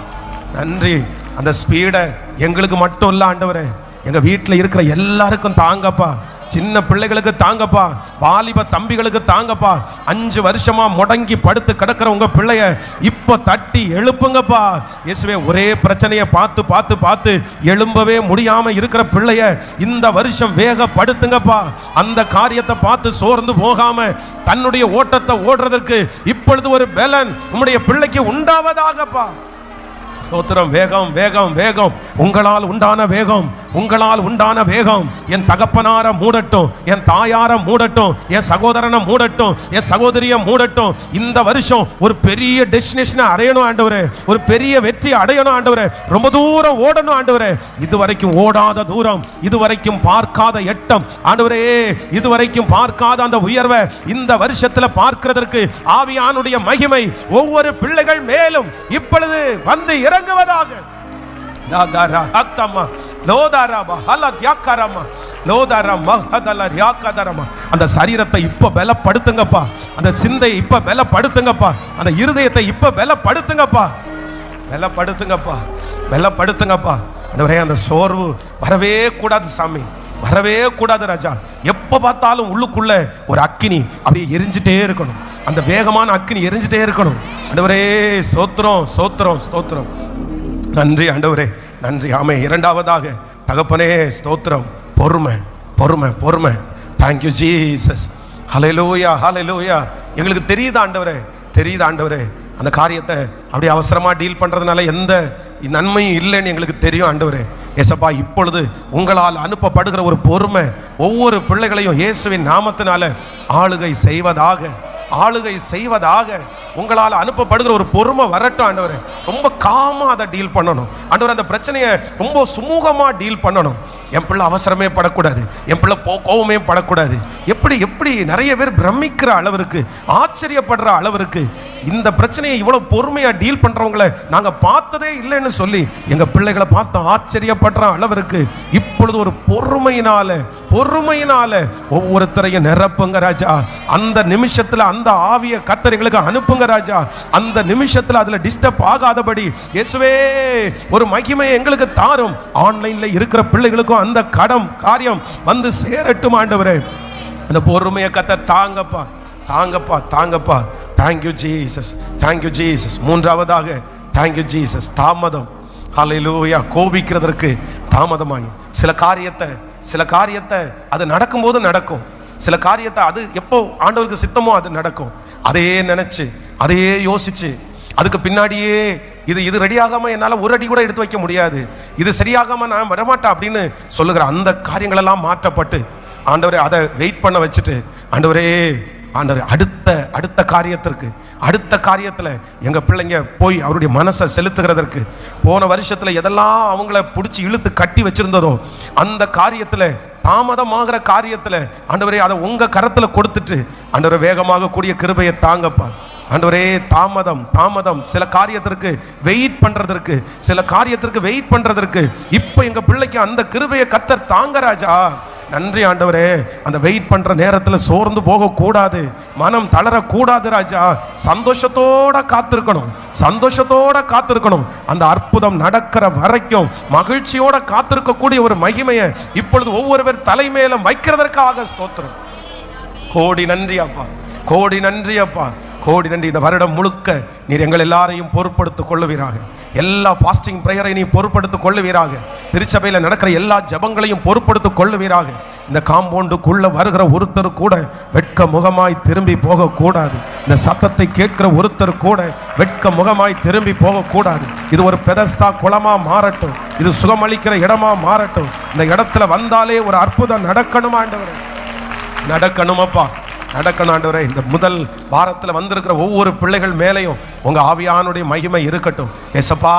நன்றி. அந்த ஸ்பீடை எங்களுக்கு மட்டும் இல்ல ஆண்டவரே, எங்க வீட்டில் இருக்கிற எல்லாருக்கும் தாங்கப்பா. சின்ன பிள்ளைகளுக்கு தாங்கப்பா, வாலிப தம்பிகளுக்கு தாங்கப்பா. 5 வருஷமா முடங்கி படுத்து கிடக்கிற உங்க பிள்ளைய இப்ப தட்டி எழுப்புங்கப்பா. இயேசுவே, ஒரே பிரச்சனையை பார்த்து பார்த்து பார்த்து எழும்பவே முடியாம இருக்கிற பிள்ளைய இந்த வருஷம் வேகப்படுத்துங்கப்பா. அந்த காரியத்தை பார்த்து சோர்ந்து போகாம தன்னுடைய ஓட்டத்தை ஓடுறதற்கு இப்பொழுது ஒரு பலன் உம்முடைய பிள்ளைக்கு உண்டாவதாகப்பா. ஸ்தோத்திரம். வேகம் வேகம் வேகம், உங்களால் உண்டான வேகம், உங்களால் உண்டான வேகம் என் தகப்பனார மூடட்டும், என் தாயார மூடட்டும், என் சகோதரனை மூடட்டும், என் சகோதரிய மூடட்டும். இந்த வருஷம் ஒரு பெரிய டெஸ்டினேஷனை அடையணும் ஆண்டவரே, ஒரு பெரிய வெற்றி அடையணும் ஆண்டவரே, ரொம்ப தூரம் ஓடணும் ஆண்டவரே. இதுவரைக்கும் ஓடாத தூரம், இதுவரைக்கும் பார்க்காத எட்டம் ஆண்டவரே, இதுவரைக்கும் பார்க்காத அந்த உயர்வை இந்த வருஷத்துல பார்க்கிறதற்கு ஆவியானுடைய மகிமை ஒவ்வொரு பிள்ளைகள் மேலும் இப்பொழுது வந்து இறங்குவதாக. அந்த சரீரத்தை இப்ப பலப்படுத்துங்கப்பா, அந்த சிந்தையை இப்ப பலப்படுத்துங்கப்பா, அந்த இருதயத்தை இப்ப பலப்படுத்துங்கப்பா, பலப்படுத்துங்கப்பா, பலப்படுத்துங்கப்பா. அந்த சோர்வு வரவே கூடாது சாமி, வரவே கூடாது ராஜா. எப்ப பார்த்தாலும் உள்ளுக்குள்ள ஒரு அக்கினி அப்படியே எரிஞ்சிட்டே இருக்கணும், அந்த வேகமான அக்கினி எரிஞ்சிட்டே இருக்கணும். ஆண்டவரே ஸ்தோத்திரம் ஸ்தோத்திரம் ஸ்தோத்திரம். நன்றி ஆண்டவரே, நன்றி. ஆமே. இரண்டாவதாக தகப்பனே ஸ்தோத்திரம், பொறுமை பொறுமை பொறுமை. Thank you Jesus. Hallelujah hallelujah. எங்களுக்கு தெரியுது ஆண்டவரே, தெரியுது ஆண்டவரே, அந்த காரியத்தை அப்படியே அவசரமாக டீல் பண்ணுறதுனால எந்த நன்மையும் இல்லைன்னு எங்களுக்கு தெரியும் ஆண்டவரே. ஏசப்பா, இப்பொழுது உங்களால் அனுப்பப்படுகிற ஒரு பொறுமை ஒவ்வொரு பிள்ளைகளையும் இயேசுவின் நாமத்தினால ஆளுகை செய்வதாக, ஆளுகை செய்வதாக. உங்களால் அனுப்பப்படுகிற ஒரு பொறுமை வரட்டும் ஆண்டவரே. ரொம்ப காமா அதை டீல் பண்ணணும் ஆண்டவரே, அந்த பிரச்சனையை ரொம்ப சுமூகமா டீல் பண்ணணும். என் பிள்ளை அவசரமே படக்கூடாது, என் பிள்ளை கோவமே படக்கூடாது. எப்படி எப்படி நிறைய பேர் பிரமிக்கிற அளவிற்கு, ஆச்சரியப்படுற அளவிற்கு இந்த பிரச்சனையை இவ்வளவு பொறுமையா டீல் பண்றவங்களை நாங்க பார்த்ததே இல்லைன்னு சொல்லி எங்க பிள்ளைகளை பார்த்து ஆச்சரியப்படுற அளவிற்கு இப்பொழுது ஒரு பொறுமையினால பொறுமையினால ஒவ்வொருத்தரையும் நிரப்புங்க ராஜா. அந்த நிமிஷத்துல அந்த ஆவிய கர்த்தர்களுக்கு அனுப்புங்க ராஜா. அந்த நிமிஷத்துல அதுல டிஸ்டர்ப் ஆகாதபடி இயேசுவே ஒரு மகிமையை எங்களுக்கு தாரும். ஆன்லைன்ல இருக்கிற பிள்ளைகளுக்கும் அந்த காரியம் வந்து சேரட்டும் ஆண்டவரே. அந்த பொறுமையை கர்த்தர் தாங்கப்பா, தாங்கப்பா, தாங்கப்பா. Thank you Jesus, thank you Jesus. மூன்றாவதாக தேங்க்யூ ஜீசஸ், தாமதம். ஹல்லேலூயா. கோபிக்கிறதற்கு தாமதமாகி சில காரியத்தை அது நடக்கும்போது நடக்கும், சில காரியத்தை அது எப்போ ஆண்டவருக்கு சித்தமோ அது நடக்கும். அதையே நினைச்சு அதையே யோசிச்சு அதுக்கு பின்னாடியே இது ரெடியாகாம என்னால் ஒரு அடி கூட எடுத்து வைக்க முடியாது, இது சரியாகாம நான் வரமாட்டேன் அப்படின்னு சொல்லுகிற அந்த காரியங்களெல்லாம் மாற்றப்பட்டு ஆண்டவரே அதை வெயிட் பண்ண வச்சுட்டு ஆண்டவரே அடுத்த காரியத்தில் எங்கள் பிள்ளைங்க போய் அவருடைய மனசை செலுத்துகிறதற்கு போன வருஷத்தில் எதெல்லாம் அவங்கள பிடிச்சி இழுத்து கட்டி வச்சிருந்ததோ அந்த காரியத்தில், தாமதமாகிற காரியத்தில் ஆண்டவரே அதை உங்கள் கரத்தில் கொடுத்துட்டு ஆண்டவரே வேகமாக கூடிய கிருபையை தாங்கப்பா. ஆண்டவரே தாமதம் சில காரியத்திற்கு வெயிட் பண்றதற்கு இப்போ எங்க பிள்ளைக்கு அந்த கிருபையை கர்த்தர் தாங்க ராஜா. நன்றி ஆண்டவரே. அந்த வெயிட் பண்ற நேரத்தில் சோர்ந்து போக கூடாது, மனம் தளரக்கூடாது ராஜா. சந்தோஷத்தோட காத்திருக்கணும். அந்த அற்புதம் நடக்கிற வரைக்கும் மகிழ்ச்சியோட காத்திருக்கக்கூடிய ஒரு மகிமையை இப்பொழுது ஒவ்வொருவர் தலைமையிலும் வைக்கிறதற்காக ஸ்தோத்திரம். கோடி நன்றி அப்பா, கோடி நன்றி அப்பா, கோடி நன்றி. இந்த வருடம் முழுக்க நீர் எங்கள் எல்லாரையும் பொறுப்படுத்திக் கொள்ளுவீராக. எல்லா ஃபாஸ்டிங் பிரேயரை நீ பொறுப்படுத்திக் கொள்ளுவீராக. திருச்சபையில் நடக்கிற எல்லா ஜபங்களையும் பொறுப்படுத்திக் கொள்ளுவீராக. இந்த காம்பவுண்டுக்குள்ள வருகிற ஒருத்தர் கூட வெட்க முகமாய் திரும்பி போகக்கூடாது. இந்த சத்தத்தை கேட்கிற ஒருத்தர் கூட வெட்க முகமாய் திரும்பி போகக்கூடாது. இது ஒரு பெதஸ்தா குளமா மாறட்டும், இது சுகமளிக்கிற இடமா மாறட்டும். இந்த இடத்துல வந்தாலே ஒரு அற்புதம் நடக்கணும் ஆண்டவரே, நடக்கணுமப்பா, நடக்கணும் ஆண்டவரே. இந்த முதல் வாரத்தில் வந்திருக்கிற ஒவ்வொரு பிள்ளைகள் மேலேயும் உங்க ஆவியானுடைய மகிமை இருக்கட்டும். ஏசப்பா,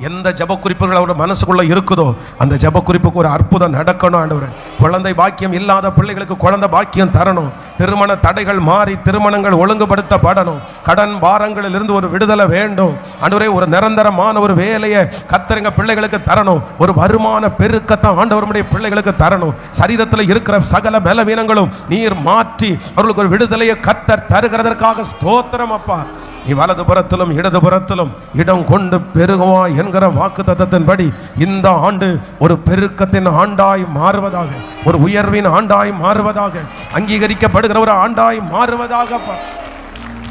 எந்த ஜப குறிப்புகள் அவருடைய மனசுக்குள்ள இருக்குதோ அந்த ஜப குறிப்புக்கு ஒரு அற்புதம் நடக்கணும் ஆண்டவரே. குழந்தை பாக்கியம் இல்லாத பிள்ளைகளுக்கு குழந்தை பாக்கியம் தரணும். திருமண தடைகள் மாறி திருமணங்கள் ஒழுங்குபடுத்தப்படணும். கடன் பாரங்களில் இருந்து ஒரு விடுதலை வேண்டும் ஆண்டவரே. ஒரு நிரந்தரமான ஒரு வேலையை கர்த்தர் பிள்ளைகளுக்கு தரணும். ஒரு வருமான பெருக்கத்தை ஆண்டவருடைய பிள்ளைகளுக்கு தரணும். சரீரத்தில் இருக்கிற சகல பலவீனங்களும் நீர் மாற்றி அவர்களுக்கு உங்களுக்கு ஒரு விடுதலையை கர்த்தர் தருகிறதற்காக ஸ்தோத்திரம் அப்பா. நீ வலது புறத்திலும் இடது புறத்திலும் இடம் கொண்டு பெருகுவா என்கிற வாக்குத்தத்தத்தின்படி இந்த ஆண்டு ஒரு பெருக்கத்தின் ஆண்டாய் மாறுவதாக, ஒரு உயர்வின் ஆண்டாய் மாறுவதாக, அங்கீகரிக்கப்படுகிற ஒரு ஆண்டாய் மாறுவதாக.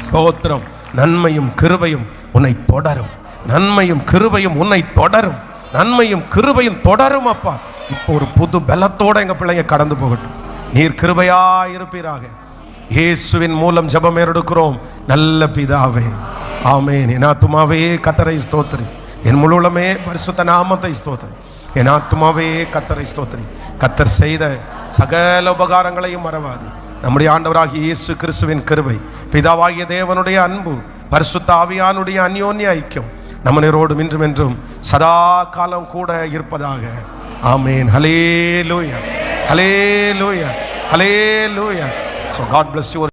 ஸ்தோத்திரம். நன்மையும் கிருபையும் உன்னை தொடரும், நன்மையும் கிருபையும் உன்னை தொடரும், நன்மையும் கிருபையும் தொடரும் அப்பா. இப்போ ஒரு புது பலத்தோட எங்க பிள்ளைங்க கடந்து போகட்டும். நீர் கிருபையாய் இருப்பீராக. இயேசுவின் மூலம் ஜெபம் எடுக்கிறோம் நல்ல பிதாவே, ஆமென். என் ஆத்துமாவே கர்த்தரை ஸ்தோத்திரி, என் முழு உள்ளமே பரிசுத்த நாமத்தை ஸ்தோத்திரி. என் ஆத்துமாவே கர்த்தரை ஸ்தோத்திரி. கர்த்தர் செய்த சகல உபகாரங்களையும் மறவாது. நம்முடைய ஆண்டவராகிய இயேசு கிறிஸ்துவின் கிருபை, பிதாவாகிய தேவனுடைய அன்பு, பரிசுத்த ஆவியானுடைய அந்யோன்ய ஐக்கியம் நம்மனோடு இன்றும் என்றும் சதா காலம் கூட இருப்பதாக. ஆமென். ஹல்லேலூயா, ஹல்லேலூயா, ஹல்லேலூயா. So God bless you.